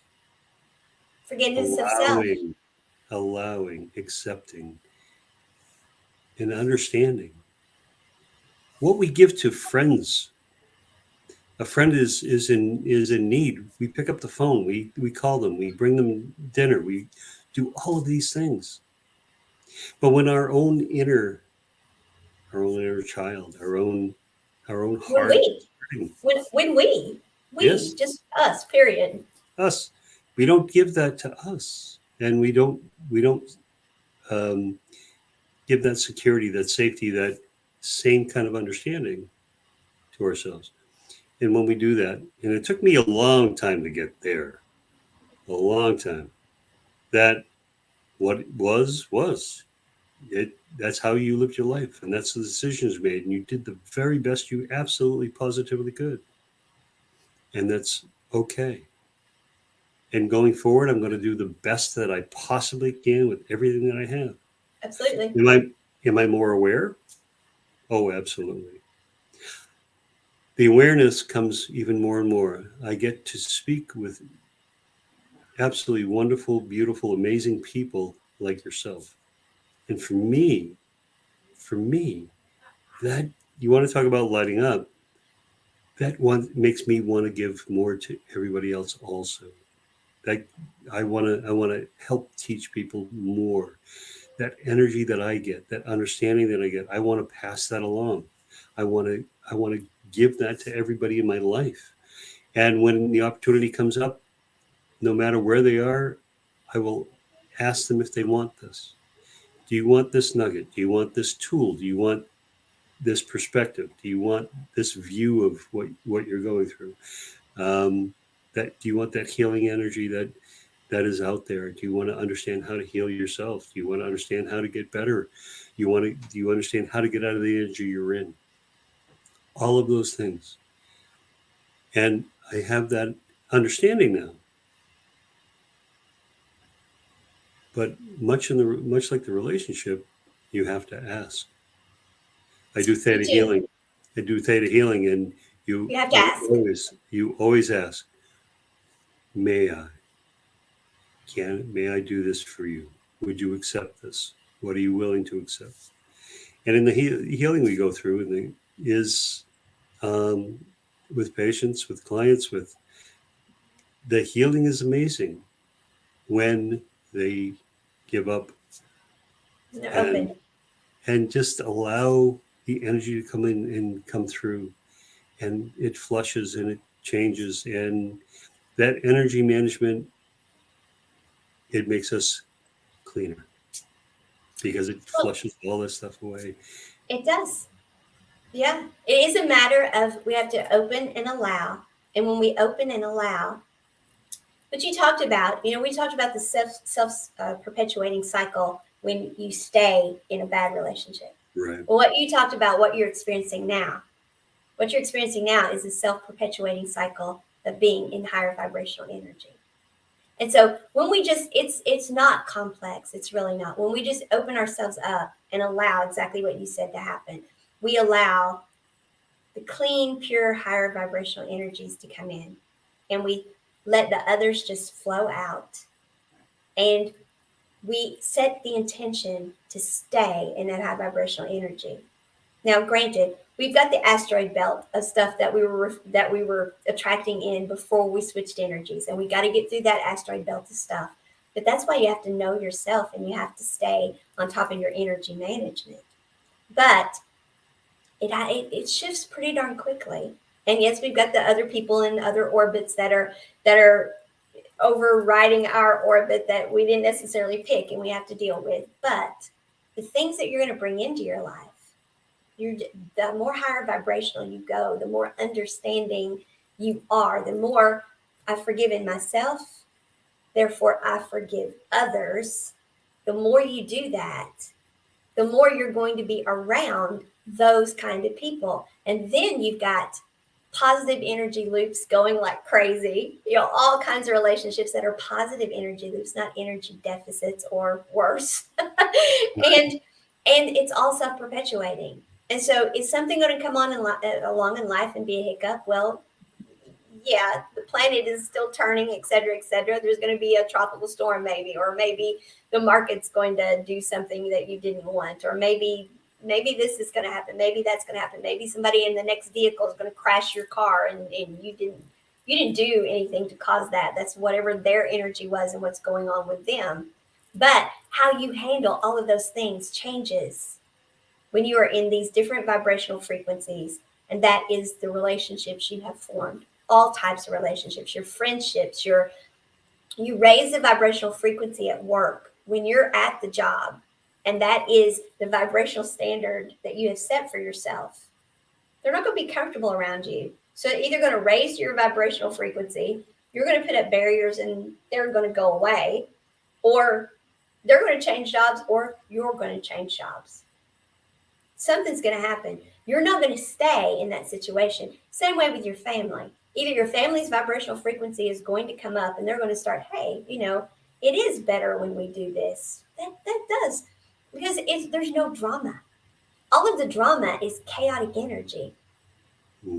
Forgiveness of self. Allowing, accepting, and understanding. What we give to friends. A friend is in need. We pick up the phone. We call them. We bring them dinner. We do all of these things. But when our own inner child, our own When heart, we, when we, yes, just us, period. us, we don't give that to us, and we don't um, give that security, that safety, that same kind of understanding to ourselves. And when we do that, and it took me a long time to get there, a long time, that what was it. That's how you lived your life, and that's the decisions made, and you did the very best you absolutely positively could, and that's okay. And going forward, I'm going to do the best that I possibly can with everything that I have. Absolutely. Am I more aware? Oh, absolutely. The awareness comes even more and more. I get to speak with absolutely wonderful, beautiful, amazing people like yourself. And for me, that you want to talk about lighting up, that one makes me want to give more to everybody else also. That I want to help teach people more. That energy that I get, that understanding that I get, I want to pass that along. I want to give that to everybody in my life. And when the opportunity comes up, no matter where they are, I will ask them if they want this. Do you want this nugget? Do you want this tool? Do you want this perspective? Do you want this view of what you're going through? That do you want that healing energy that is out there? Do you want to understand how to heal yourself? Do you want to understand how to get better? Do you understand how to get out of the energy you're in? All of those things. And I have that understanding now. But much like the relationship, you have to ask. I do theta healing. I do theta healing, and You have to ask. You always ask, may I? May I do this for you? Would you accept this? What are you willing to accept? And in the healing we go through, is with patients, with clients, with the healing is amazing when they give up They're open. and just allow the energy to come in and come through, and it flushes and it changes, and that energy management, it makes us cleaner because it flushes all this stuff away. It does. Yeah. It is a matter of we have to open and allow. And when we open and allow, but you talked about, we talked about the self perpetuating cycle when you stay in a bad relationship. Right. Well, what you talked about, what you're experiencing now. What you're experiencing now is a self perpetuating cycle of being in higher vibrational energy. And so when we just, it's not complex. It's really not. When we just open ourselves up and allow exactly what you said to happen, we allow the clean, pure, higher vibrational energies to come in, and we let the others just flow out. And we set the intention to stay in that high vibrational energy. Now, granted, we've got the asteroid belt of stuff that we were attracting in before we switched energies, and we got to get through that asteroid belt of stuff. But that's why you have to know yourself, and you have to stay on top of your energy management. But it shifts pretty darn quickly. And yes, we've got the other people in other orbits that are overriding our orbit that we didn't necessarily pick, and we have to deal with. But the things that you're going to bring into your life, the more higher vibrational you go, the more understanding you are, the more I've forgiven myself, therefore I forgive others. The more you do that, the more you're going to be around those kind of people. And then you've got positive energy loops going like crazy, all kinds of relationships that are positive energy loops, not energy deficits or worse. and it's all self-perpetuating. And so is something going to come on along in life and be a hiccup? Well, yeah, the planet is still turning, et cetera, et cetera. There's going to be a tropical storm, maybe, or maybe the market's going to do something that you didn't want, or maybe this is going to happen, maybe that's going to happen, maybe somebody in the next vehicle is going to crash your car, and you didn't do anything to cause that. That's whatever their energy was and what's going on with them. But how you handle all of those things changes when you are in these different vibrational frequencies. And that is the relationships you have formed, all types of relationships, your friendships, you raise the vibrational frequency at work when you're at the job. And that is the vibrational standard that you have set for yourself. They're not going to be comfortable around you. So either going to raise your vibrational frequency, you're going to put up barriers and they're going to go away, or they're going to change jobs, or you're going to change jobs. Something's going to happen. You're not going to stay in that situation. Same way with your family. Either your family's vibrational frequency is going to come up and they're going to start, hey, it is better when we do this. That does. Because there's no drama. All of the drama is chaotic energy.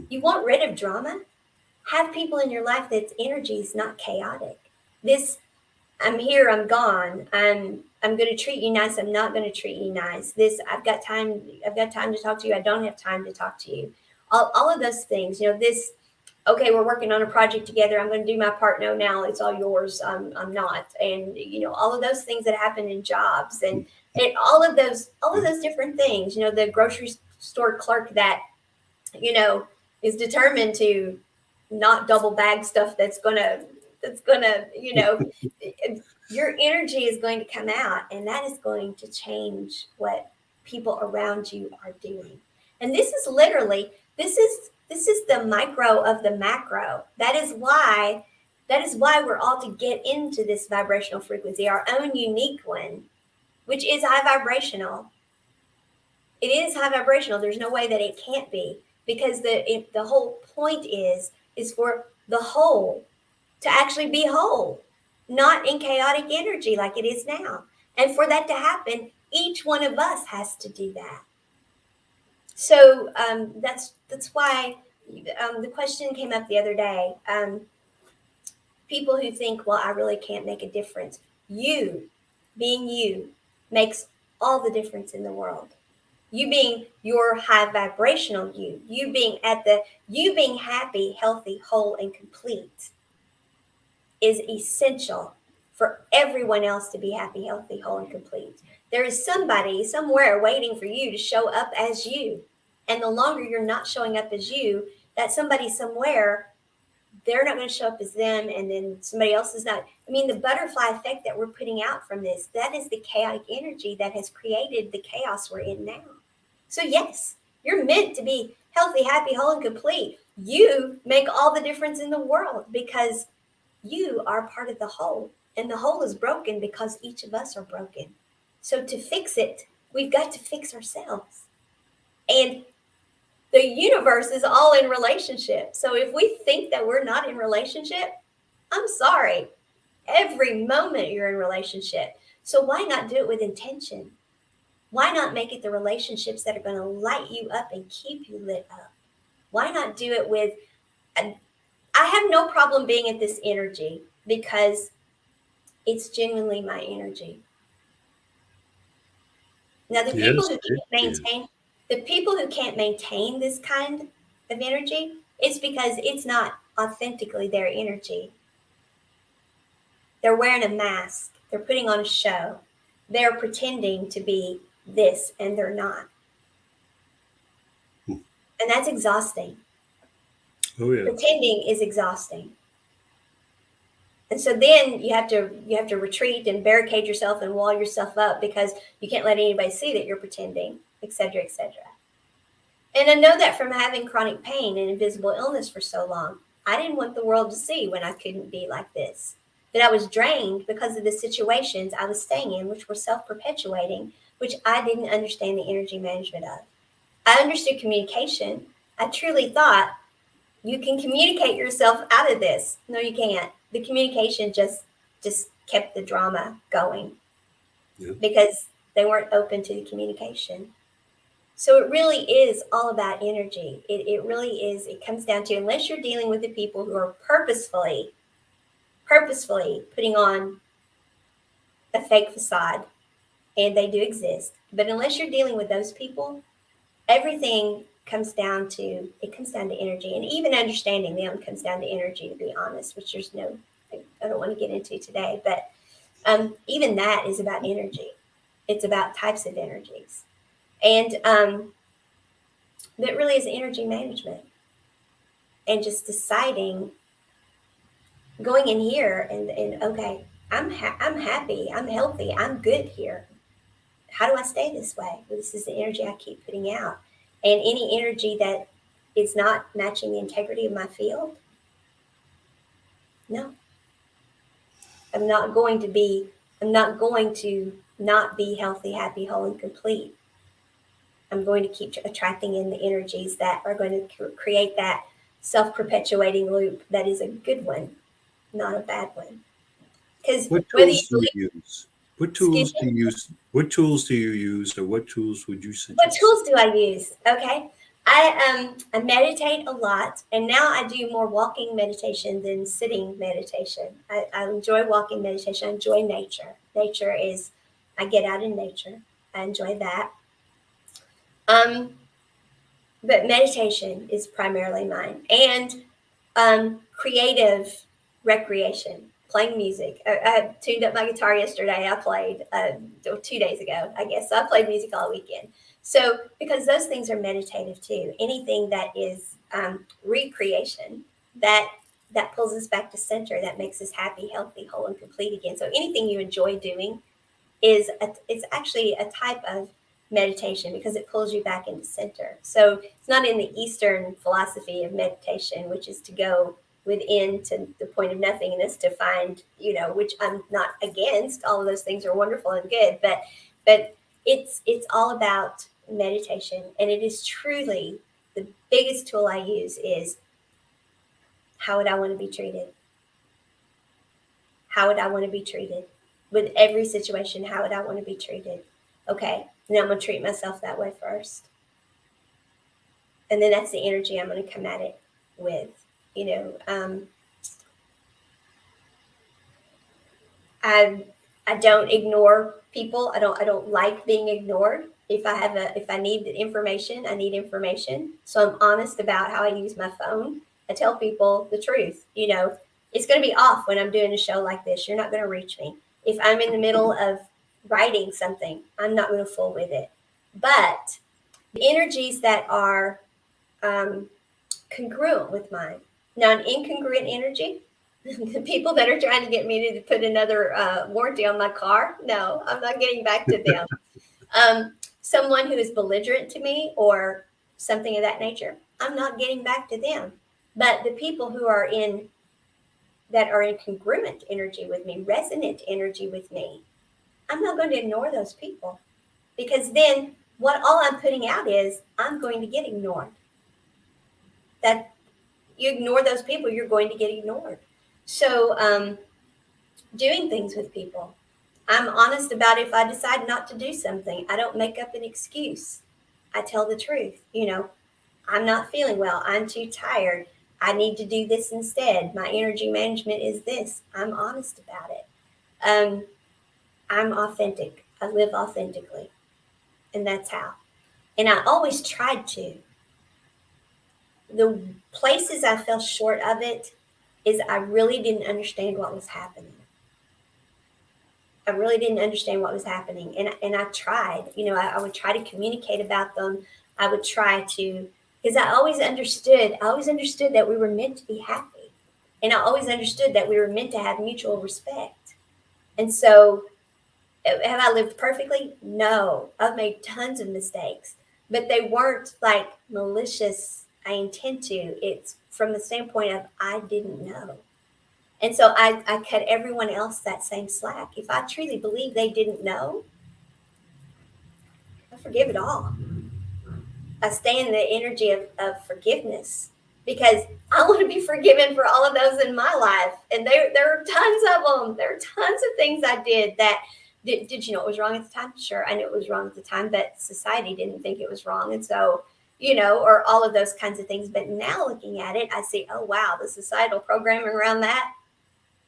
You want rid of drama? Have people in your life that's energy is not chaotic. This, I'm here, I'm gone. I'm going to treat you nice. I'm not going to treat you nice. This, I've got time to talk to you. I don't have time to talk to you. All of those things, this, okay, we're working on a project together. I'm going to do my part. No, now it's all yours. I'm not. And, all of those things that happen in jobs and all of those different things, the grocery store clerk that, is determined to not double bag stuff that's gonna, your energy is going to come out, and that is going to change what people around you are doing. And this is literally, this is the micro of the macro. That is why we're all to get into this vibrational frequency, our own unique one, which is high vibrational. It is high vibrational. There's no way that it can't be, because the whole point is for the whole to actually be whole, not in chaotic energy like it is now. And for that to happen, each one of us has to do that. So that's why the question came up the other day. People who think, well, I really can't make a difference. You, being you, makes all the difference in the world. You being your high vibrational you being you being happy, healthy, whole, and complete is essential for everyone else to be happy, healthy, whole, and complete. There is somebody somewhere waiting for you to show up as you. And the longer you're not showing up as you, that somebody somewhere, they're not going to show up as them, and then somebody else is not. I mean, the butterfly effect that we're putting out from this, that is the chaotic energy that has created the chaos we're in now. So yes, you're meant to be healthy, happy, whole, and complete. You make all the difference in the world because you are part of the whole, and the whole is broken because each of us are broken. So to fix it, we've got to fix ourselves. And the universe is all in relationship. So if we think that we're not in relationship, I'm sorry. Every moment you're in relationship. So why not do it with intention? Why not make it the relationships that are going to light you up and keep you lit up? Why not do it with, I have no problem being at this energy because it's genuinely my energy. Now, the people who can't maintain this kind of energy, it's because it's not authentically their energy. They're wearing a mask. They're putting on a show. They're pretending to be this, and they're not. And that's exhausting. Oh yeah. Pretending is exhausting. And so then you have to retreat and barricade yourself and wall yourself up because you can't let anybody see that you're pretending, et cetera, et cetera. And I know that from having chronic pain and invisible illness for so long. I didn't want the world to see when I couldn't be like this. That I was drained because of the situations I was staying in, which were self-perpetuating, which I didn't understand the energy management of. I understood communication. I truly thought you can communicate yourself out of this. No, you can't. The communication just kept the drama going because they weren't open to the communication. So it really is all about energy. It really is. It comes down to, unless you're dealing with the people who are purposefully putting on a fake facade, and they do exist. But unless you're dealing with those people, everything comes down to energy, and even understanding them comes down to energy, to be honest, which I don't want to get into today, but even that is about energy. It's about types of energies, and that really is energy management, and just deciding, going in here and okay, I'm happy, I'm healthy, I'm good here. How do I stay this way? Well, this is the energy I keep putting out. And any energy that is not matching the integrity of my field, no. I'm not going to not be healthy, happy, whole, and complete. I'm going to keep attracting in the energies that are going to create that self-perpetuating loop that is a good one, not a bad one. Because What whether you tools do you use? What tools do you use? What tools do you use, or what tools would you suggest? What tools do I use? Okay. I meditate a lot, and now I do more walking meditation than sitting meditation. I enjoy walking meditation. I enjoy nature. I get out in nature. I enjoy that. But meditation is primarily mine, and creative recreation, playing music. I tuned up my guitar yesterday. I played 2 days ago, I guess. So I played music all weekend. So because those things are meditative too. Anything that is recreation, that pulls us back to center, that makes us happy, healthy, whole, and complete again. So anything you enjoy doing it's actually a type of meditation, because it pulls you back into center. So it's not in the Eastern philosophy of meditation, which is to go within to the point of nothingness to find, which I'm not against. All of those things are wonderful and good, but it's all about meditation. And it is truly the biggest tool I use is, how would I want to be treated? How would I want to be treated? With every situation, how would I want to be treated? Okay, now I'm going to treat myself that way first. And then that's the energy I'm going to come at it with. I don't ignore people. I don't like being ignored. If I need information, I need information. So I'm honest about how I use my phone. I tell people the truth. It's going to be off when I'm doing a show like this. You're not going to reach me. If I'm in the middle of writing something, I'm not going to fool with it. But the energies that are congruent with mine. Now, an incongruent energy, the people that are trying to get me to put another warranty on my car, no, I'm not getting back to them. Someone who is belligerent to me or something of that nature, I'm not getting back to them. But the people who are in congruent energy with me, resonant energy with me, I'm not going to ignore those people, because then all I'm putting out is, I'm going to get ignored. That you ignore those people, you're going to get ignored. So doing things with people, I'm honest about if I decide not to do something. I don't make up an excuse. I tell the truth. I'm not feeling well. I'm too tired. I need to do this instead. My energy management is this. I'm honest about it. I'm authentic. I live authentically. And that's how. And I always tried to. The places I fell short of it is I really didn't understand what was happening. I really didn't understand what was happening. And I tried. I would try to communicate about them. I would try to, because I always understood that we were meant to be happy. And I always understood that we were meant to have mutual respect. And so, have I lived perfectly? No. I've made tons of mistakes, but they weren't like malicious, I intend to. It's from the standpoint of, I didn't know. And so I cut everyone else that same slack. If I truly believe they didn't know, I forgive it all. I stay in the energy of forgiveness, because I want to be forgiven for all of those in my life. And there are tons of them. There are tons of things I did that Did you know it was wrong at the time? Sure, I knew it was wrong at the time, but society didn't think it was wrong. And so, or all of those kinds of things. But now looking at it, I see, oh, wow, the societal programming around that,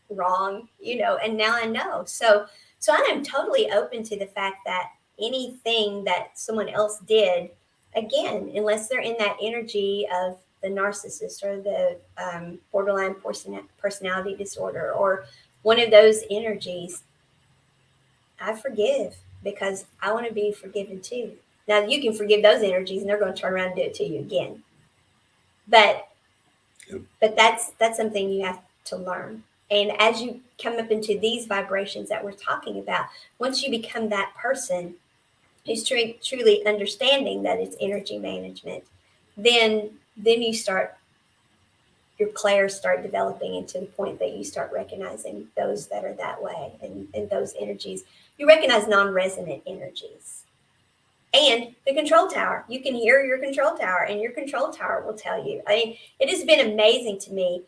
wrong, and now I know. So I am totally open to the fact that anything that someone else did, again, unless they're in that energy of the narcissist or the borderline personality disorder or one of those energies, I forgive because I want to be forgiven too. Now you can forgive those energies and they're going to turn around and do it to you again. But Yep. but that's something you have to learn. And as you come up into these vibrations that we're talking about, once you become that person who's truly understanding that it's energy management, then you start, your clairs start developing into the point that you start recognizing those that are that way, and those energies. You recognize non-resonant energies. And the control tower, you can hear your control tower, and your control tower will tell you. I mean, it has been amazing to me.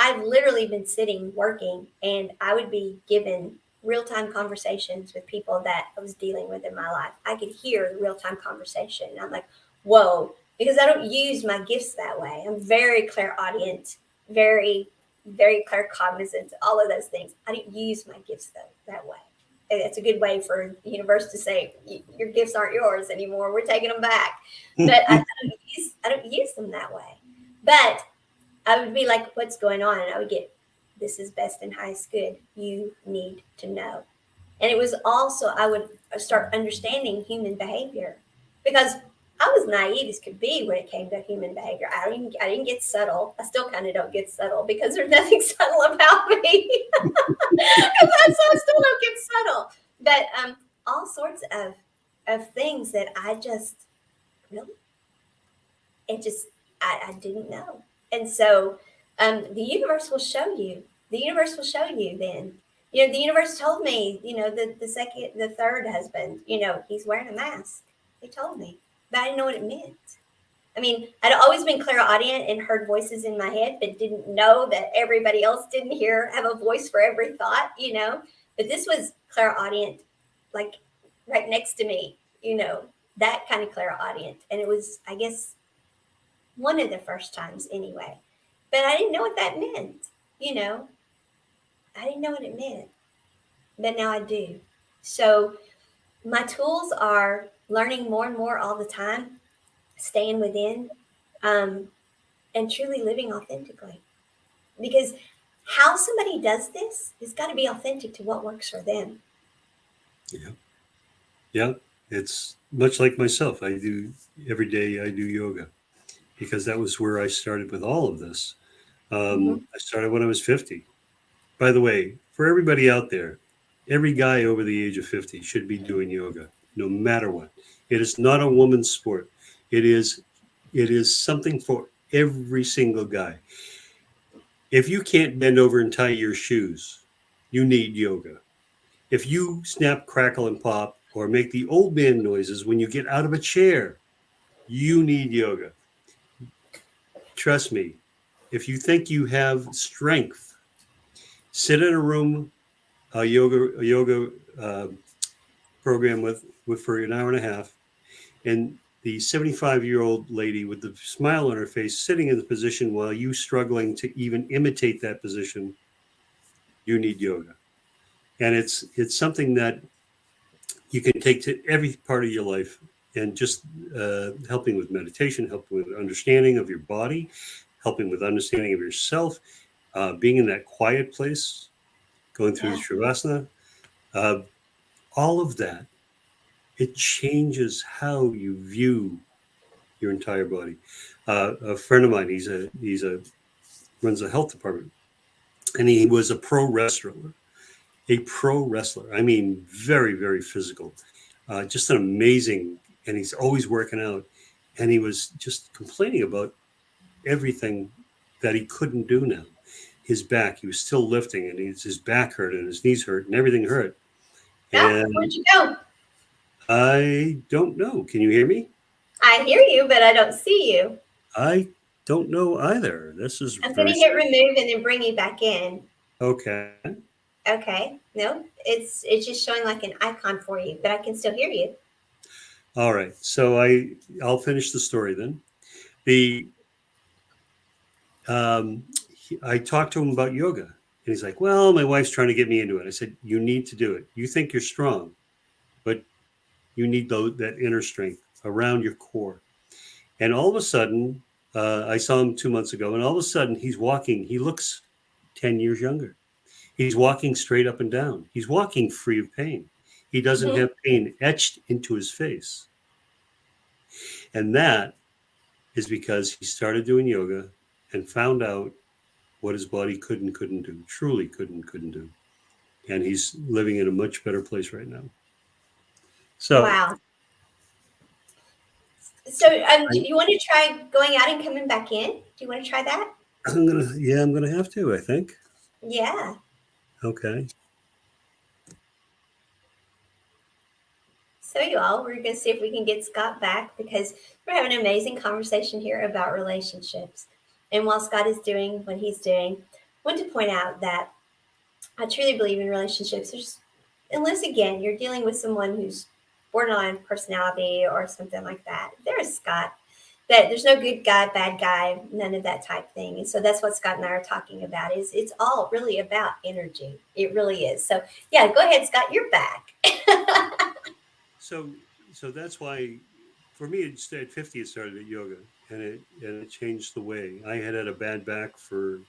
I've literally been sitting working, and I would be given real-time conversations with people that I was dealing with in my life. I could hear the real-time conversation, and I'm like, whoa, because I don't use my gifts that way. I'm very clairaudient, very, very claircognizant, all of those things. I don't use my gifts that way. It's a good way for the universe to say, your gifts aren't yours anymore. We're taking them back. But I don't use them that way. But I would be like, what's going on? And I would get, this is best and highest good. You need to know. And it was also, I would start understanding human behavior, because I was naive as could be when it came to human behavior. I didn't get subtle. I still kind of don't get subtle, because there's nothing subtle about me. Because I still don't get subtle. But all sorts of things that I just really, I didn't know. And so the universe will show you. The universe will show you then. The universe told me, the third husband, he's wearing a mask. They told me, but I didn't know what it meant. I mean, I'd always been clairaudient and heard voices in my head, but didn't know that everybody else didn't have a voice for every thought, But this was clairaudient, like right next to me, that kind of clairaudient. And it was, I guess, one of the first times anyway. But I didn't know what that meant, I didn't know what it meant. But now I do. So my tools are learning more and more all the time, staying within, and truly living authentically. Because how somebody does this has got to be authentic to what works for them. Yeah. It's much like myself. Every day I do yoga, because that was where I started with all of this. I started when I was 50. By the way, for everybody out there, every guy over the age of 50 should be doing yoga, no matter what. It is not a woman's sport. It is something for every single guy. If you can't bend over and tie your shoes, you need yoga. If you snap, crackle, and pop, or make the old man noises when you get out of a chair, you need yoga. Trust me, if you think you have strength, sit in a room, a yoga program with for an hour and a half, and the 75-year-old lady with the smile on her face sitting in the position while you struggling to even imitate that position, you need yoga. And it's something that you can take to every part of your life, and just helping with meditation, helping with understanding of your body, helping with understanding of yourself, being in that quiet place, going through the Shavasana, all of that, it changes how you view your entire body. A friend of mine, he's runs a health department, and he was a pro wrestler. I mean, very, very physical, just an amazing, and he's always working out. And he was just complaining about everything that he couldn't do now. His back, he was still lifting, and his back hurt, and his knees hurt, and everything hurt. And where'd you go? I don't know. Can you hear me? I hear you, but I don't see you. I don't know either. This is I'm going to hit remove and then bring you back in. Okay. Okay. No, it's just showing like an icon for you, but I can still hear you. All right. So I'll finish the story then. The I talked to him about yoga, and he's like, "Well, my wife's trying to get me into it." I said, "You need to do it. You think you're strong, but you need that inner strength around your core." And all of a sudden, I saw him 2 months ago, and all of a sudden, he's walking. He looks 10 years younger. He's walking straight up and down. He's walking free of pain. He doesn't Mhm. have pain etched into his face, and that is because he started doing yoga and found out what his body could and couldn't do, truly could and couldn't do. And he's living in a much better place right now. So Wow. So, do I, you want to try going out and coming back in? Do you want to try that? I'm gonna have to, I think. Yeah. Okay. So, you all, we're going to see if we can get Scott back because we're having an amazing conversation here about relationships. And while Scott is doing what he's doing, I want to point out that I truly believe in relationships. Unless, again, you're dealing with someone who's borderline personality or something like that, there's Scott. That there's no good guy, bad guy, none of that type thing. And so that's what Scott and I are talking about. Is it's all really about energy. It really is. So yeah, go ahead, Scott. You're back. So so that's why for me at 50 it started at yoga, and it changed the way. I had a bad back for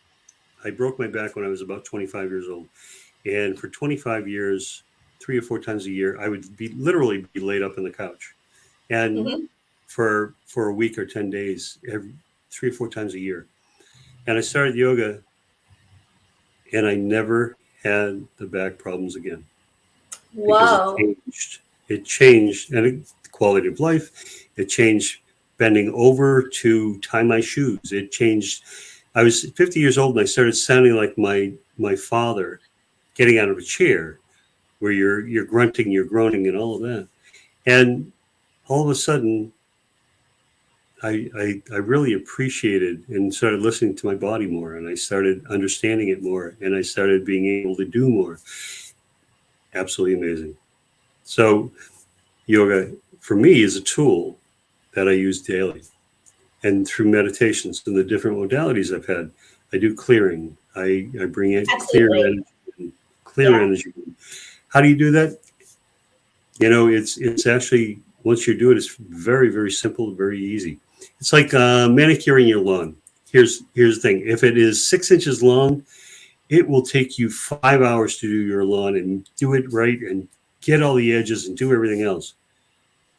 I broke my back when I was about 25 years old. And for 25 years, 3 or 4 times a year, I would be literally be laid up in the couch. And Hmm. for a week or 10 days, 3 or 4 times a year. And I started yoga and I never had the back problems again because it Whoa. changed. It changed the quality of life. It changed bending over to tie my shoes. It changed. I was 50 years old and I started sounding like my father getting out of a chair where you're grunting, you're groaning, and all of that. And all of a sudden, I really appreciated and started listening to my body more, and I started understanding it more, and I started being able to do more. Absolutely amazing. So yoga for me is a tool that I use daily, and through meditations and the different modalities I've had, I do clearing. I bring in clear Absolutely. energy. Clear Yeah. energy. How do you do that? It's actually once you do it, it's very very simple, very easy. It's like manicuring your lawn. Here's the thing: if it is 6 inches long, it will take you 5 hours to do your lawn and do it right and get all the edges and do everything else.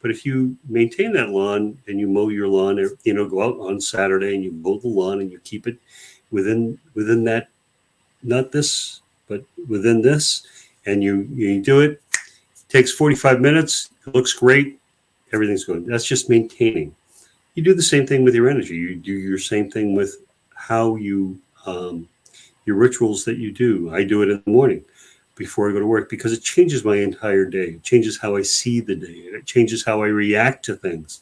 But if you maintain that lawn and you mow your lawn, go out on Saturday and you mow the lawn and you keep it within that, not this, but within this, and you do it. Takes 45 minutes. It looks great. Everything's good. That's just maintaining. You do the same thing with your energy. You do your same thing with how your rituals that you do. I do it in the morning before I go to work because it changes my entire day. It changes how I see the day. It changes how I react to things.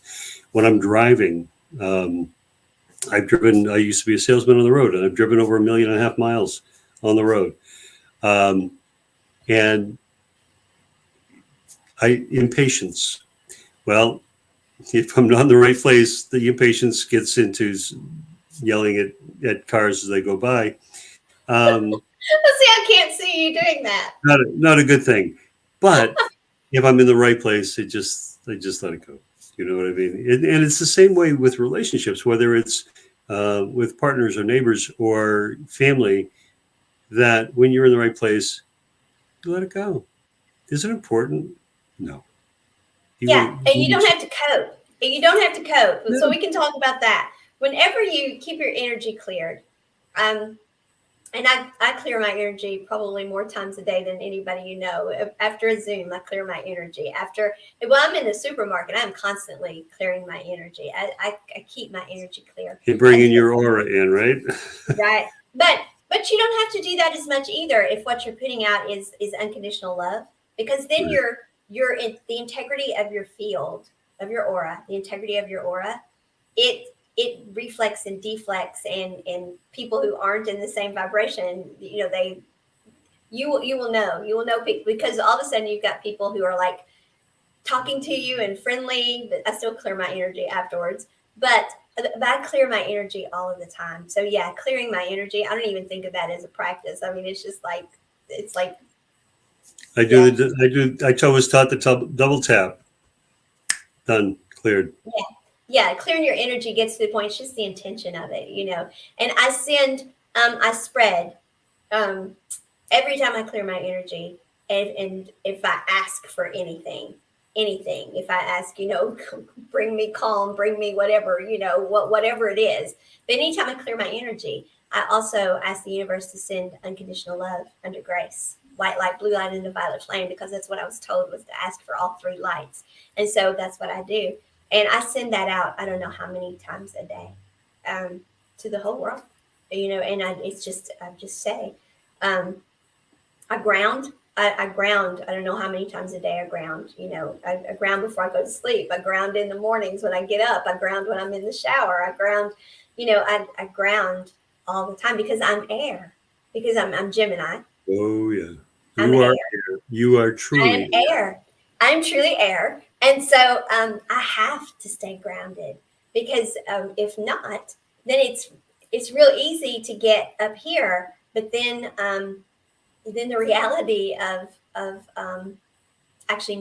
When I'm driving, um, I used to be a salesman on the road, and I've driven over 1.5 million miles on the road. Um, and impatience. Well, if I'm not in the right place, the impatience gets into yelling at cars as they go by. Um, Let's see. I can't see you doing that. not a good thing. But if I'm in the right place, I just let it go. You know what I mean? And it's the same way with relationships, whether it's with partners or neighbors or family. That when you're in the right place, you let it go. Is it important? No. Yeah, You, and you you don't have to cope. And you don't have to cope. So no. we can talk about that. Whenever you keep your energy cleared, um, and I clear my energy probably more times a day than anybody you know. After a Zoom, I clear my energy. Well, I'm in the supermarket, I'm constantly clearing my energy. I keep my energy clear. You bring in And your aura in, right? right, but you don't have to do that as much either if what you're putting out is unconditional love, because then Right. you're in the integrity of your field, of your aura, the integrity of your aura. It reflects and deflects, and people who aren't in the same vibration, they You will know people, because all of a sudden you've got people who are like talking to you and friendly, but I still clear my energy afterwards. But I clear my energy all of the time. So yeah, clearing my energy, I don't even think of that as a practice. I mean, it's just like, it's like, yeah, I was taught the double tap. Done. Cleared. yeah, clearing your energy gets to the point, it's just the intention of it, you know. And I spread, um, every time I clear my energy, and if I ask for anything, if I ask, you know, bring me calm, bring me whatever, you know, whatever it is. But anytime I clear my energy, I also ask the universe to send unconditional love under grace, white light, blue light, and the violet flame, because that's what I was told, was to ask for all three lights. And so that's what I do. And I send that out, I don't know how many times a day, to the whole world, you know. And I just say, um, I ground. I ground. I don't know how many times a day I ground. You know, I ground before I go to sleep. I ground in the mornings when I get up. I ground when I'm in the shower. I ground. You know, I ground all the time, because I'm air. Because I'm Gemini. Oh yeah. I'm You are air. you are I am truly air. I'm truly air, and so I have to stay grounded, because if not, then it's real easy to get up here, but then the reality of actually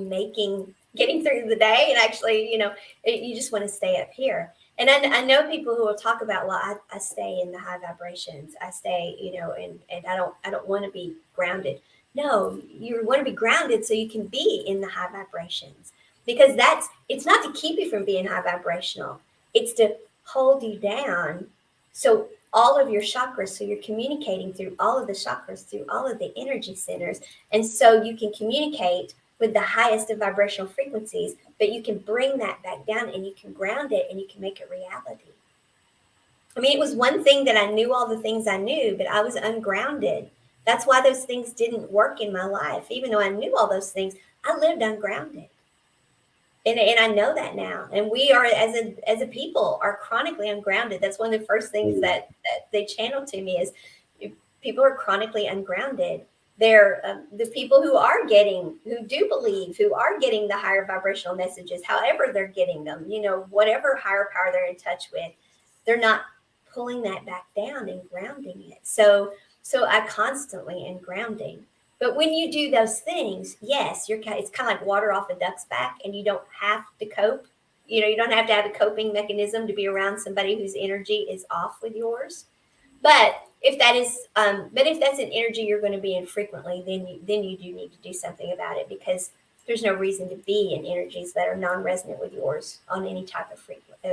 getting through the day, and actually, you know, you just want to stay up here. And I know people who will talk about, well, I stay in the high vibrations, I stay, you know, and I don't want to be grounded. No, you want to be grounded so you can be in the high vibrations, because it's not to keep you from being high vibrational, it's to hold you down. So all of your chakras, so you're communicating through all of the chakras, through all of the energy centers, and so you can communicate with the highest of vibrational frequencies, but you can bring that back down, and you can ground it, and you can make it reality. I mean, it was one thing that I knew all the things I knew, but I was ungrounded. That's why those things didn't work in my life. Even though I knew all those things, I lived ungrounded. And I know that now. And we are, as a people, are chronically ungrounded. That's one of the first things that they channel to me is, people are chronically ungrounded. They're the people who do believe, who are getting the higher vibrational messages, however they're getting them, you know, whatever higher power they're in touch with, they're not pulling that back down and grounding it. So I constantly am grounding. But when you do those things, yes, it's kind of like water off a duck's back, and you don't have to cope. You know, you don't have to have a coping mechanism to be around somebody whose energy is off with yours. But if that's an energy you're going to be in frequently, then you do need to do something about it, because there's no reason to be in energies that are non-resonant with yours on any type of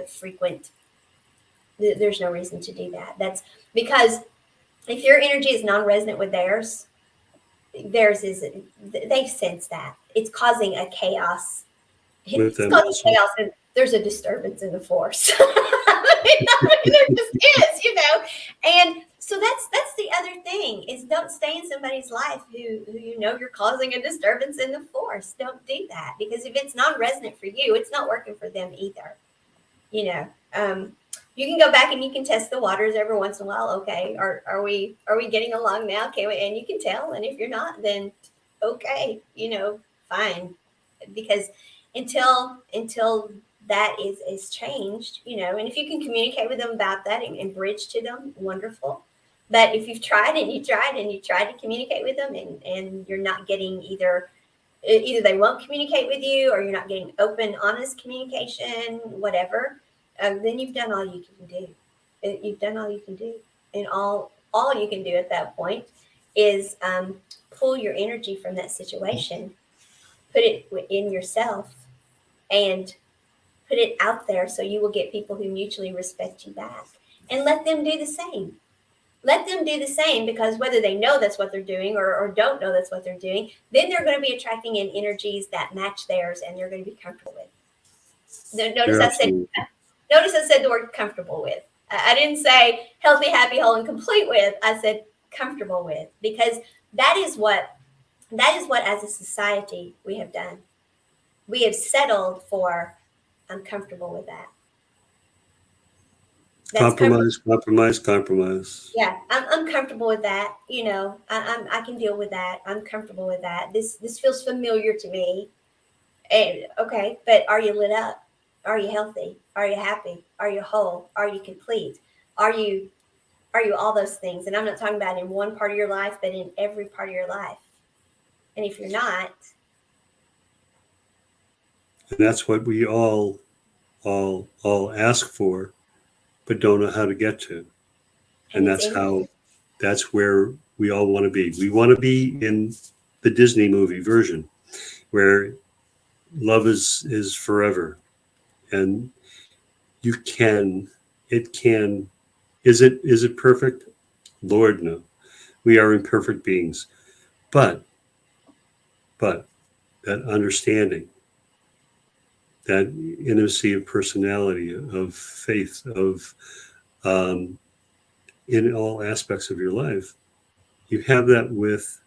frequent. There's no reason to do that. That's because if your energy is non-resonant with theirs is, they sense that it's causing a chaos. with It's them causing also. chaos, and there's a disturbance in the force. I mean, there just is, you know. And so that's the other thing is, don't stay in somebody's life who you know you're causing a disturbance in the force. Don't do that, because if it's non-resonant for you, it's not working for them either. You know, you can go back and you can test the waters every once in a while. Okay, are we getting along now? Okay, and you can tell. And if you're not, then okay, you know, fine, because until that is changed, you know. And if you can communicate with them about that, and bridge to them, wonderful. But if you've tried and you tried to communicate with them, and you're not getting either they won't communicate with you, or you're not getting open, honest communication, whatever, then you've done all you can do. You've done all you can do. And all you can do at that point is pull your energy from that situation, put it in yourself, and put it out there, so you will get people who mutually respect you back. And let them do the same. Let them do the same, because whether they know that's what they're doing, or don't know that's what they're doing, then they're going to be attracting in energies that match theirs, and they're going to be comfortable with. Notice You're I said absolutely the word comfortable with. I didn't say healthy, happy, whole, and complete with. I said comfortable with, because that is what as a society we have done. We have settled for, I'm comfortable with that. That's Compromise. yeah, I'm comfortable with that. I can deal with that. I'm comfortable with that. This feels familiar to me. And okay, but are you lit up? Are you healthy? Are you happy? Are you whole? Are you complete? Are you all those things? And I'm not talking about in one part of your life, but in every part of your life. And if you're not, And that's what we all ask for, but don't know how to get to. and And it's in that's where we all want to be. We want to be in the Disney movie version where love is forever. And you can, it can, is it perfect? Lord, no. We are imperfect beings. But that understanding, that intimacy of personality, of faith, of in all aspects of your life, you have that with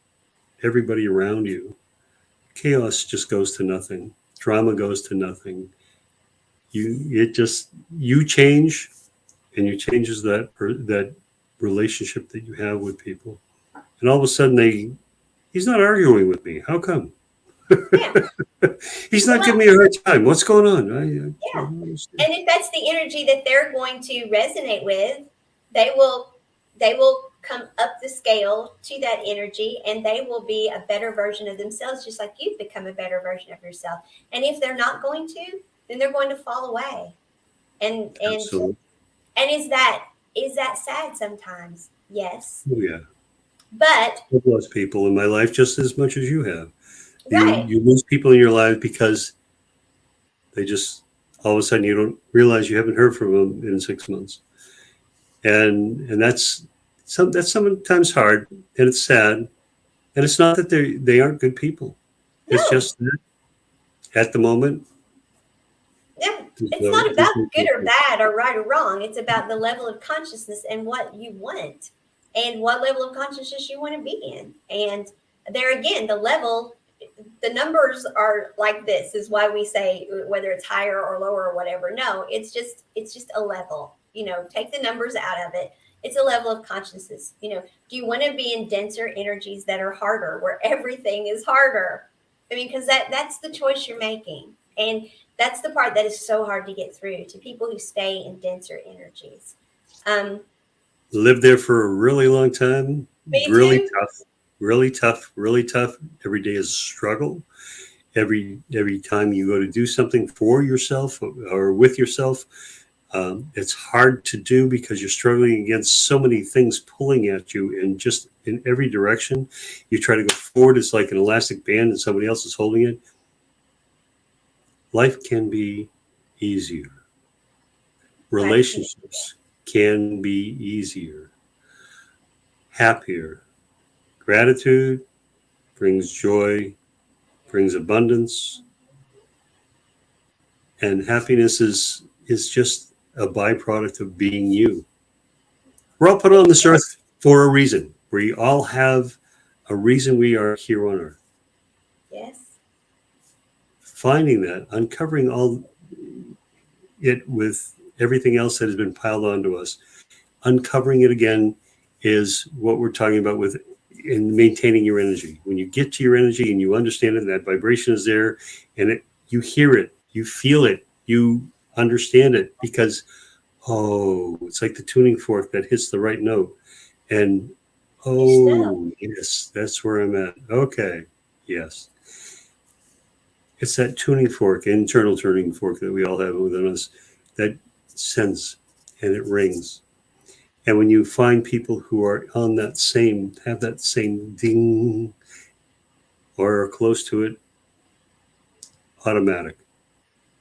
everybody around you. Chaos just goes to nothing. Drama goes to nothing. You change, and you changes that relationship that you have with people. And all of a sudden he's not arguing with me. How come? yeah. He's not Well, giving me a hard time. What's going on? I yeah. don't understand. And if that's the energy that they're going to resonate with, they will come up the scale to that energy, and they will be a better version of themselves, just like you've become a better version of yourself. And if they're not going to, then they're going to fall away. And Absolutely. and is that sad sometimes? Yes. Oh yeah. But I've lost people in my life just as much as you have. You right. you lose people in your life because they just all of a sudden you don't realize you haven't heard from them in 6 months, and that's sometimes hard, and it's sad, and it's not that they aren't good people. It's No. just that at the moment Yeah. there's It's no not there's about no good or filter. bad or right or wrong. It's about the level of consciousness and what you want and what level of consciousness you want to be in. And there again, the numbers are like this is why we say whether it's higher or lower or whatever. No, it's just a level. Take the numbers out of it. It's a level of consciousness. Do you want to be in denser energies that are harder, where everything is harder? I mean, because that's the choice you're making. And that's the part that is so hard to get through to people who stay in denser energies. Um, Lived there for a really long time. Me Really too. tough, really tough, really tough. Every day is a struggle. Every time you go to do something for yourself or with yourself, it's hard to do because you're struggling against so many things pulling at you in just in every direction. You try to go forward, it's like an elastic band and somebody else is holding it. Life can be easier. Life can be Relationships can be easier, happier. Gratitude brings joy, brings abundance, and happiness is just a byproduct of being you. We're all put on this earth for a reason. We all have a reason we are here on earth. yes. Finding that, uncovering all it with everything else that has been piled onto us, uncovering it again is what we're talking about with in maintaining your energy. When you get to your energy and you understand it, that vibration is there, and you hear it, you feel it, you understand it because it's like the tuning fork that hits the right note, and Each know. yes, that's where I'm at. Okay, yes, it's that tuning fork, internal tuning fork that we all have within us that sends and it rings. And when you find people who are on have that same ding or are close to it, automatic.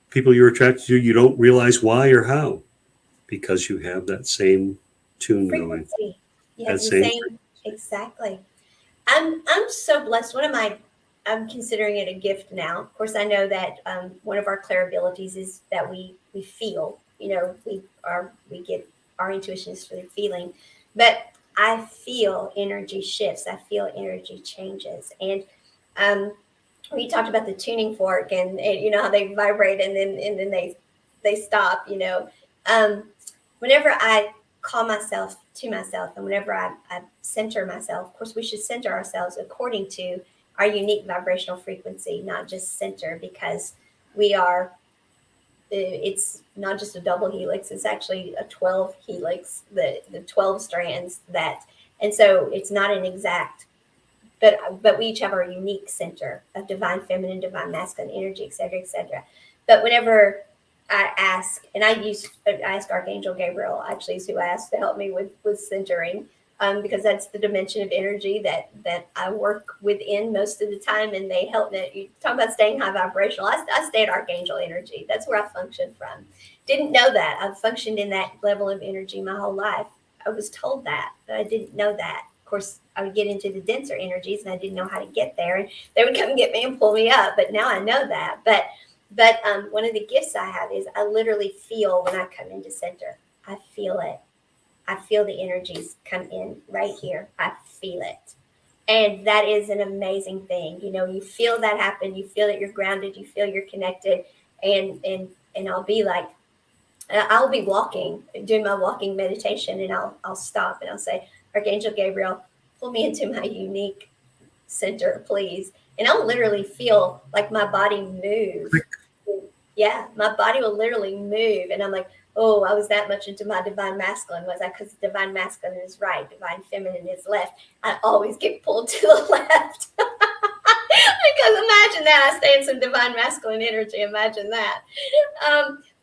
People you're attracted to, you don't realize why or how, because you have that same tune going. Frequency. You have That the same, same exactly. I'm so blessed. I'm considering it a gift now. Of course, I know that one of our clear abilities is that we feel. We get our intuition is through feeling, but I feel energy shifts. I feel energy changes, and um, we talked about the tuning fork, and you know how they vibrate and then they stop. Um, whenever I call myself to myself, and whenever I center myself, of course, we should center ourselves according to our unique vibrational frequency, not just center, because we are, it's not just a double helix, it's actually a 12 helix, the 12 strands that, and so it's not an exact, but we each have our unique center of divine feminine, divine masculine energy, et cetera, et cetera. But whenever I ask, and I ask Archangel Gabriel, actually, is who I asked to help me with centering, because that's the dimension of energy that I work within most of the time, and they help me. You talk about staying high vibrational. I stay at Archangel energy. That's where I function from. Didn't know that. I've functioned in that level of energy my whole life. I was told that, but I didn't know that. Of course, I would get into the denser energies, and I didn't know how to get there, and they would come get me and pull me up. But now I know that. But one of the gifts I have is I literally feel when I come into center. I feel it. I feel the energies come in right here. I feel it. And that is an amazing thing. You know, you feel that happen. You feel that you're grounded. You feel you're connected. And I'll be like, I'll be walking, doing my walking meditation, and I'll stop and I'll say, Archangel Gabriel, pull me into my unique center, please. And I'll literally feel like my body move. Yeah, my body will literally move. And I'm like, oh, I was that much into my divine masculine, was I? Because divine masculine is right, divine feminine is left. I always get pulled to the left. Because imagine that, I stay in some divine masculine energy. Imagine that.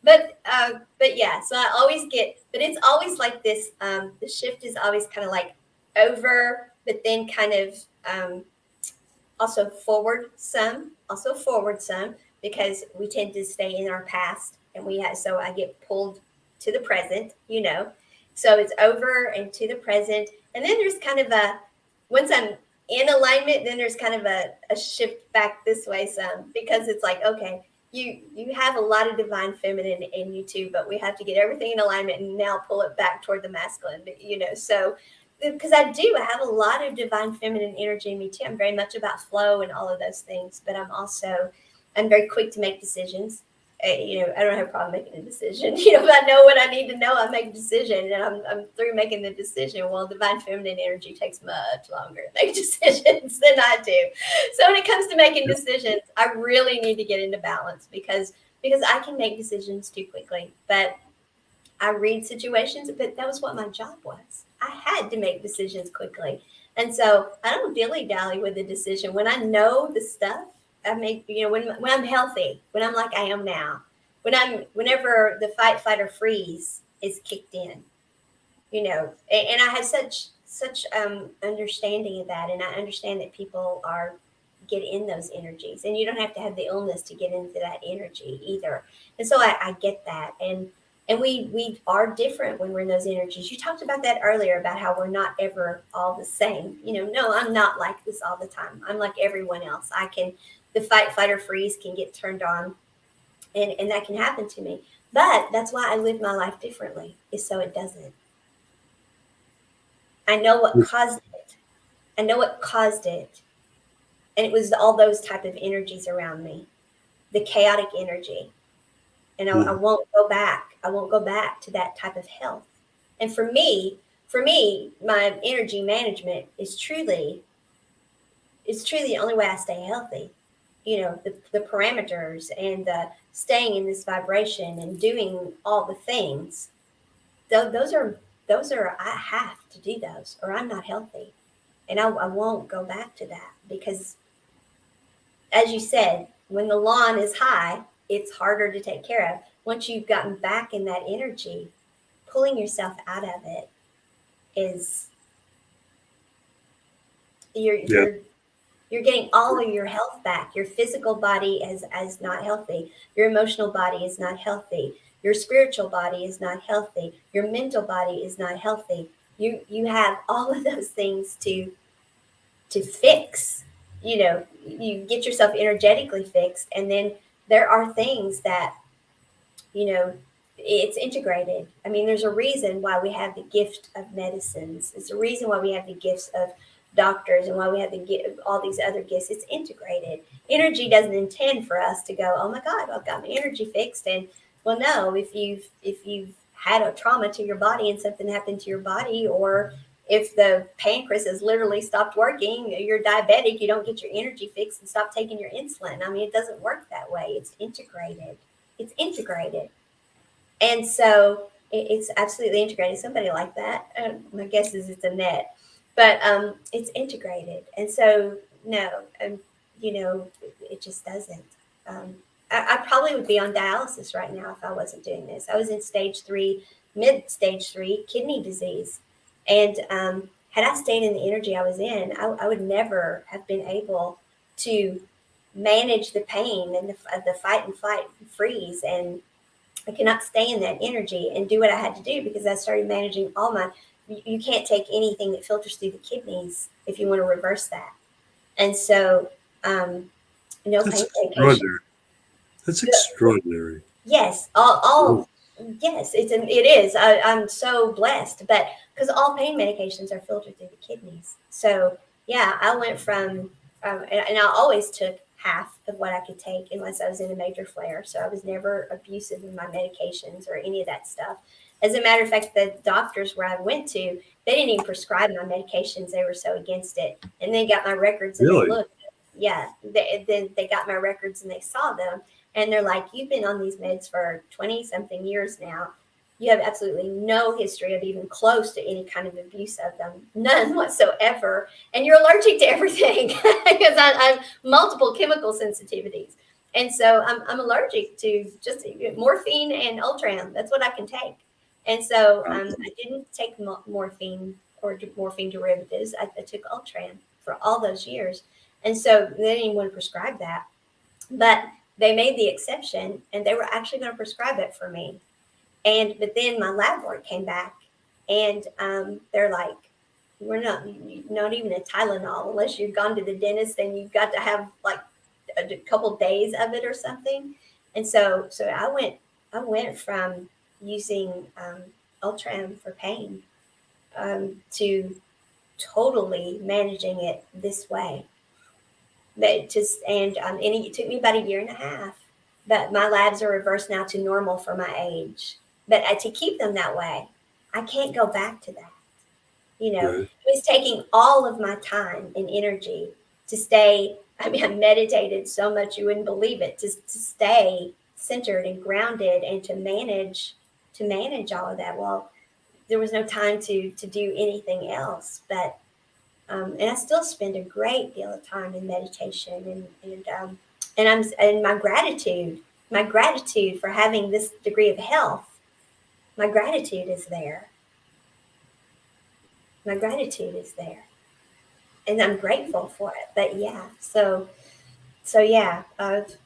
But yeah, so I always get, but it's always like this. The shift is always kind of like over, but then kind of also forward some, because we tend to stay in our past, and so I get pulled to the present, you know. So it's over and to the present, and then there's kind of once I'm in alignment, then there's kind of a shift back this way some, because it's like, okay, you have a lot of divine feminine in you too, but we have to get everything in alignment and now pull it back toward the masculine, you know. So because I have a lot of divine feminine energy in me too. I'm very much about flow and all of those things, but I'm very quick to make decisions. You know, I don't have a problem making a decision. You know, if I know what I need to know, I make a decision, and I'm through making the decision. Well, divine feminine energy takes much longer to make decisions than I do. So when it comes to making decisions, I really need to get into balance, because I can make decisions too quickly. But I read situations, but that was what my job was. I had to make decisions quickly. And so I don't dilly-dally with the decision. When I know the stuff, I make, you know, when I'm healthy, when I'm like I am now, whenever the fight, flight, or freeze is kicked in, you know, and I have such understanding of that. And I understand that people get in those energies, and you don't have to have the illness to get into that energy either. And so I get that. And we are different when we're in those energies. You talked about that earlier, about how we're not ever all the same. You know, no, I'm not like this all the time. I'm like everyone else. The fight, flight, or freeze can get turned on, and that can happen to me. But that's why I live my life differently, is so it doesn't. I know what caused it. And it was all those type of energies around me, the chaotic energy. And I won't go back. I won't go back to that type of health. And for me, my energy management is truly the only way I stay healthy. You know, the parameters and the staying in this vibration and doing all the things. Those are I have to do those, or I'm not healthy. And I won't go back to that, because, as you said, when the lawn is high, it's harder to take care of. Once you've gotten back in that energy, pulling yourself out of it is you're getting all of your health back. Your physical body is not healthy. Your emotional body is not healthy. Your spiritual body is not healthy. Your mental body is not healthy. You have all of those things to fix. You know, you get yourself energetically fixed, and then there are things that, you know, it's integrated. I mean, there's a reason why we have the gift of medicines. It's a reason why we have the gifts of doctors, and why we have all these other gifts. It's integrated. Energy doesn't intend for us to go, oh my God, I've got my energy fixed. And well, no, if you've had a trauma to your body and something happened to your body, or if the pancreas has literally stopped working, you're diabetic, you don't get your energy fixed and stop taking your insulin. I mean, it doesn't work that way. It's integrated. It's integrated. And so it's absolutely integrated. Somebody like that, my guess is it's a net, but it's integrated. And so, no, it just doesn't. I probably would be on dialysis right now if I wasn't doing this. I was in mid stage 3 kidney disease. And had I stayed in the energy I was in, I would never have been able to manage the pain and the fight and flight and freeze. And I could not stay in that energy and do what I had to do, because I started managing you can't take anything that filters through the kidneys if you want to reverse that. And so, no That's pain medication. extraordinary. That's extraordinary. Yes, all yes, it is. I'm so blessed, but because all pain medications are filtered through the kidneys. So yeah, I went from, and I always took half of what I could take unless I was in a major flare. So I was never abusive in my medications or any of that stuff. As a matter of fact, the doctors where I went to, they didn't even prescribe my medications. They were so against it. And they got my records and Really? they looked. Yeah, they got my records and they saw them. And they're like, you've been on these meds for 20 something years now. You have absolutely no history of even close to any kind of abuse of them, none whatsoever. And you're allergic to everything because I'm multiple chemical sensitivities. And so I'm allergic to just morphine and Ultram. That's what I can take. And so I didn't take morphine or morphine derivatives. I took Ultram for all those years. And so they didn't even want to prescribe that. But they made the exception, and they were actually going to prescribe it for me. But then my lab work came back, and they're like, we're not even a Tylenol unless you've gone to the dentist and you've got to have like a couple days of it or something. And so I went from using Ultram for pain to totally managing it this way. And it took me about a year and a half, but my labs are reversed now to normal for my age. But to keep them that way, I can't go back to that. Right. It was taking all of my time and energy to stay. I mean, I meditated so much you wouldn't believe it, to stay centered and grounded and to manage all of that. Well, there was no time to do anything else, but and I still spend a great deal of time in meditation and my gratitude for having this degree of health. My gratitude is there. My gratitude is there, and I'm grateful for it. But yeah, so yeah,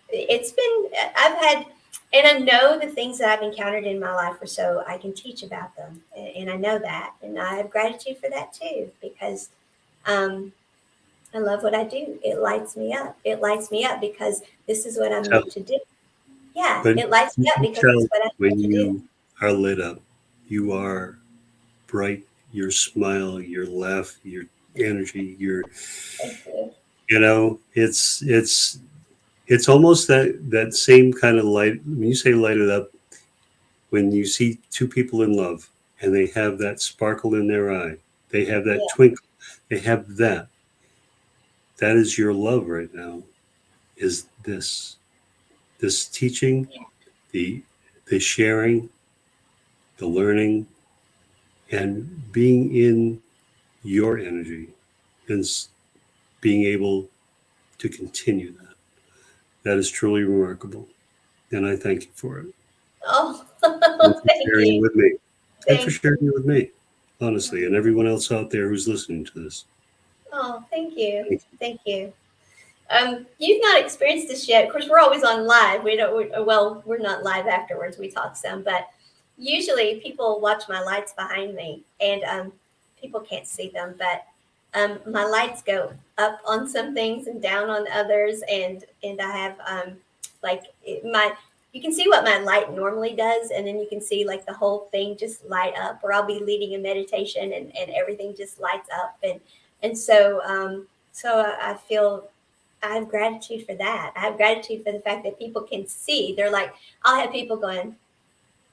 it's been I've had, and I know the things that I've encountered in my life, so I can teach about them, and I know that, and I have gratitude for that too, because I love what I do. It lights me up. It lights me up because this is what I'm meant to do. Yeah, But it lights me up because it's what I'm when meant to do. you are lit up, you are bright, your smile, your laugh, your energy, Thank you. it's almost that same kind of light. When you say light it up, when you see two people in love and they have that sparkle in their eye, they have that Yeah. twinkle, they have that is your love right now, is this teaching, the sharing, the learning, and being in your energy, and being able to continue that. That is truly remarkable, and I thank you for it. Oh, And for thank sharing it you. with me. And for Thank sharing you. it with me, honestly, and everyone else out there who's listening to this. Oh, thank you. Thank Thank you. You've not experienced this yet. Of course, we're always on live. We're not live afterwards. We talk some, but usually people watch my lights behind me, and people can't see them, but my lights go up on some things and down on others, and I have you can see what my light normally does, and then you can see like the whole thing just light up, or I'll be leading a meditation and everything just lights up, and so I feel I have gratitude for that. I have gratitude for the fact that people can see. They're like, I'll have people going,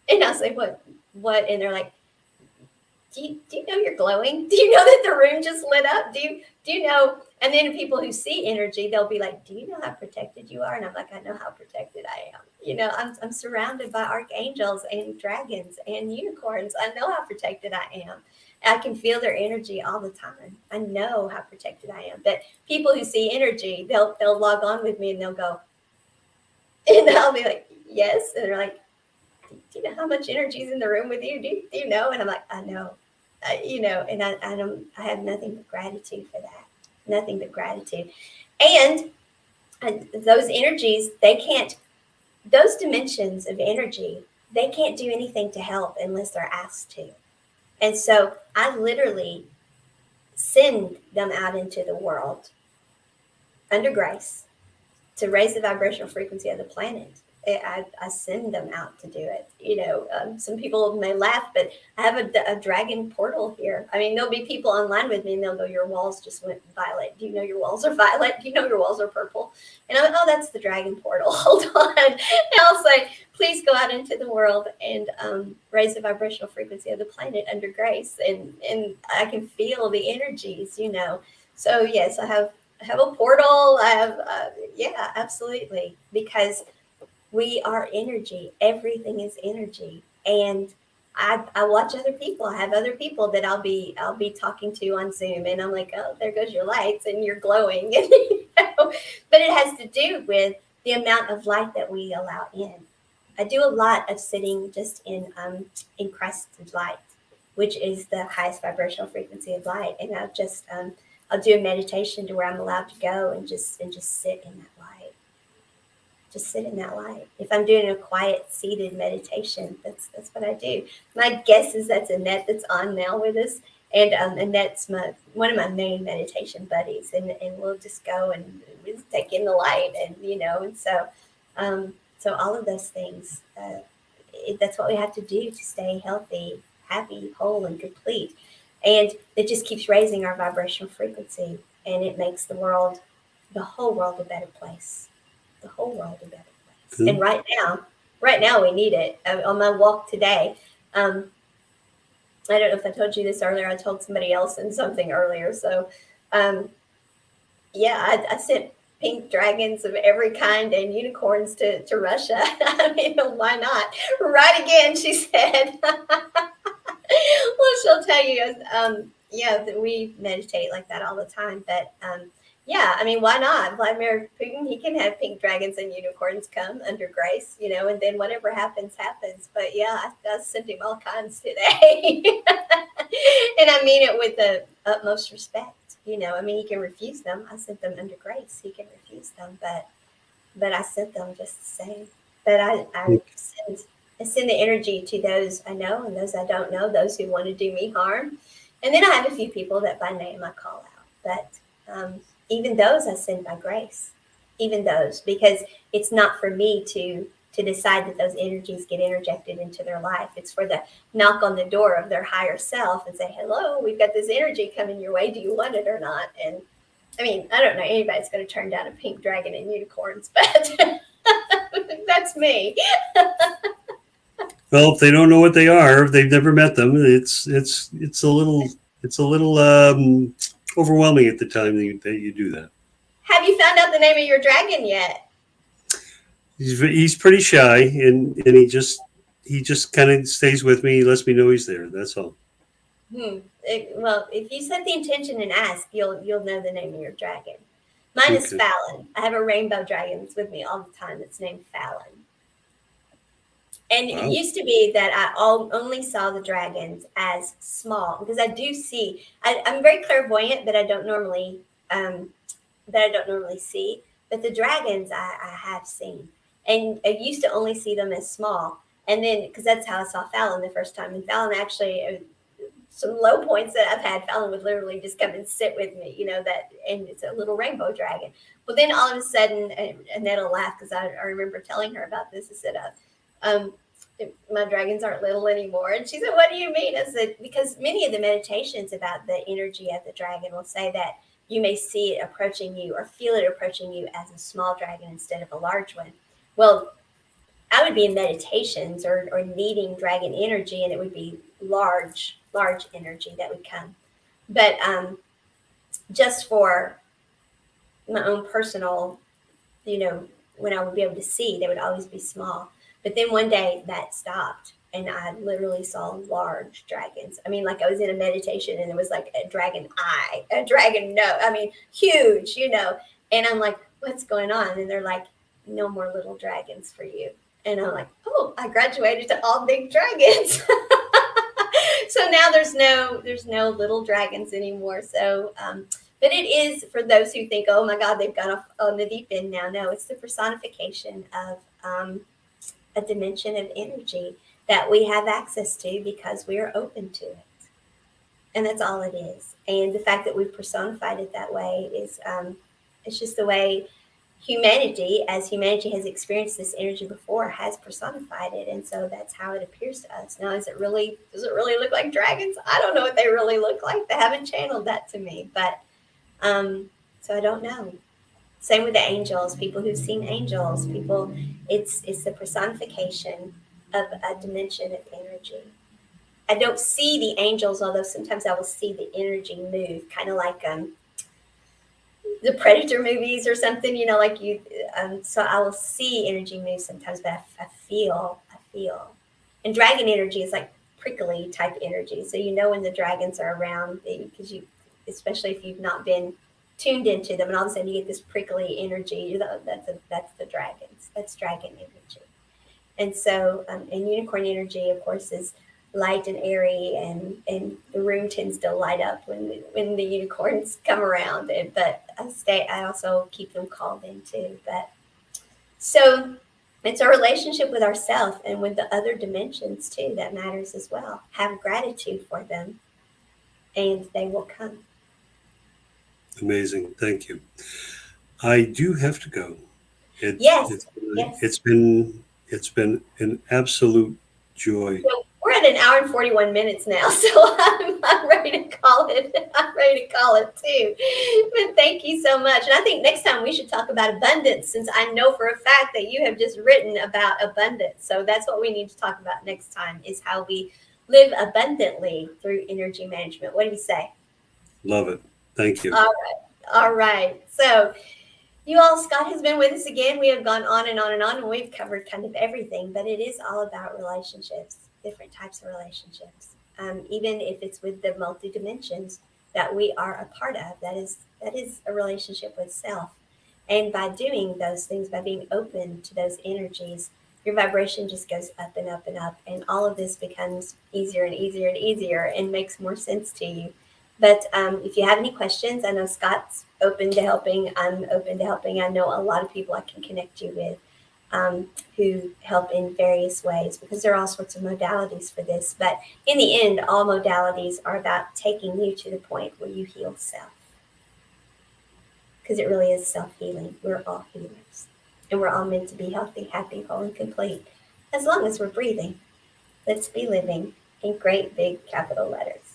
And I'll say, what? And they're like, do you know you're glowing? Do you know that the room just lit up? Do you know? And then people who see energy, they'll be like, do you know how protected you are? And I'm like, I know how protected I am. I'm surrounded by archangels and dragons and unicorns. I know how protected I am. I can feel their energy all the time. I know how protected I am. But people who see energy, they'll log on with me and they'll go, and I'll be like, yes. And they're like, do you know how much energy is in the room with you? Do you know? And I'm like, I know. And I have nothing but gratitude for that. Nothing but gratitude. And those energies, those dimensions of energy, they can't do anything to help unless they're asked to. And so I literally send them out into the world under grace to raise the vibrational frequency of the planet. I send them out to do it. Some people may laugh, but I have a dragon portal here. I mean, there'll be people online with me and they'll go, your walls just went violet. Do you know your walls are violet? Do you know your walls are purple? And I'm like, oh, that's the dragon portal. Hold on. And I'll say, please go out into the world and raise the vibrational frequency of the planet under grace. And I can feel the energies, So yes, I have a portal. I have, yeah, absolutely. Because we are energy. Everything is energy. And I watch other people. I have other people that I'll be talking to on Zoom, and I'm like, oh, there goes your lights, and you're glowing. But it has to do with the amount of light that we allow in. I do a lot of sitting just in crested light, which is the highest vibrational frequency of light, and I'll do a meditation to where I'm allowed to go and just sit in that light. Just sit in that light. If I'm doing a quiet seated meditation, that's what I do. My guess is that's Annette that's on now with us, and Annette's one of my main meditation buddies, and we'll just go and we'll take in the light, and so all of those things. That's what we have to do to stay healthy, happy, whole, and complete, and it just keeps raising our vibrational frequency, and it makes the whole world a better place. The whole world a better place. Good. And right now we need it. On my walk today, I don't know if I told you this earlier. I told somebody else in something earlier. So, I sent pink dragons of every kind and unicorns to Russia. I mean, why not? Right again, she said. Well, she'll tell you, that we meditate like that all the time, but yeah, I mean, why not? Vladimir Putin, he can have pink dragons and unicorns come under grace, and then whatever happens, happens. But yeah, I sent him all kinds today. And I mean it with the utmost respect, I mean, he can refuse them. I sent them under grace. He can refuse them, but I sent them just the same. But I send the energy to those I know and those I don't know, those who want to do me harm. And then I have a few people that by name I call out. But even those I send by grace, even those, because it's not for me to decide that those energies get interjected into their life. It's for the knock on the door of their higher self and say, hello, we've got this energy coming your way. Do you want it or not? And I mean, I don't know anybody's going to turn down a pink dragon and unicorns, but that's me. Well, if they don't know what they are, if they've never met them, it's a little overwhelming at the time that you do that. Have you found out the name of your dragon yet? He's pretty shy, and he just kind of stays with me. He lets me know he's there. That's all. Well, if you set the intention and ask, you'll know the name of your dragon. Mine is Fallon. I have a rainbow dragon with me all the time. It's named Fallon. And It used to be that I only saw the dragons as small, because I do see. I'm very clairvoyant, but I don't normally see. But the dragons I have seen, and I used to only see them as small. And then, because that's how I saw Fallon the first time, and Fallon actually, some low points that I've had, Fallon would literally just come and sit with me, and it's a little rainbow dragon. Well, then all of a sudden, and that'll laugh because I remember telling her about this. I said, my dragons aren't little anymore. And she said, what do you mean? I said, because many of the meditations about the energy of the dragon will say that you may see it approaching you or feel it approaching you as a small dragon instead of a large one. Well, I would be in meditations or needing dragon energy, and it would be large energy that would come. But just for my own personal, when I would be able to see, they would always be small. But then one day that stopped, and I literally saw large dragons. I mean, like I was in a meditation, and it was like a dragon eye, a dragon nose. I mean, huge, And I'm like, what's going on? And they're like, no more little dragons for you. And I'm like, oh, I graduated to all big dragons. So now there's no little dragons anymore. So, but it is for those who think, oh my God, they've gone off on the deep end now. No, it's the personification of a dimension of energy that we have access to because we are open to it. And that's all it is. And the fact that we've personified it that way is, it's just the way humanity has experienced this energy before, has personified it. And so that's how it appears to us. Now, does it really look like dragons? I don't know what they really look like. They haven't channeled that to me, but so I don't know. Same with the angels, people who've seen angels, it's the personification of a dimension of energy. I don't see the angels, although sometimes I will see the energy move, kind of like the Predator movies or something, like you. So I will see energy move sometimes, but I feel. And dragon energy is like prickly type energy. So when the dragons are around, because especially if you've not been tuned into them, and all of a sudden you get this prickly energy. That's the dragons. That's dragon energy. And so, and unicorn energy, of course, is light and airy, and the room tends to light up when the unicorns come around. But I also keep them called in too. But so it's our relationship with ourselves and with the other dimensions too that matters as well. Have gratitude for them, and they will come. Amazing. Thank you. I do have to go. Yes. It's been an absolute joy. So we're at an hour and 41 minutes now, so I'm ready to call it. I'm ready to call it too. But thank you so much. And I think next time we should talk about abundance, since I know for a fact that you have just written about abundance. So that's what we need to talk about next time, is how we live abundantly through energy management. What do you say? Love it. Thank you. All right. So you all, Scott has been with us again. We have gone on and on and on, and we've covered kind of everything, but it is all about relationships, different types of relationships. Even if it's with the multi-dimensions that we are a part of, that is a relationship with self. And by doing those things, by being open to those energies, your vibration just goes up and up and up. And all of this becomes easier and easier and easier and makes more sense to you. But if you have any questions, I know Scott's open to helping. I'm open to helping. I know a lot of people I can connect you with who help in various ways, because there are all sorts of modalities for this. But in the end, all modalities are about taking you to the point where you heal self. Because it really is self-healing. We're all healers. And we're all meant to be healthy, happy, whole, and complete. As long as we're breathing. Let's be living in great big capital letters.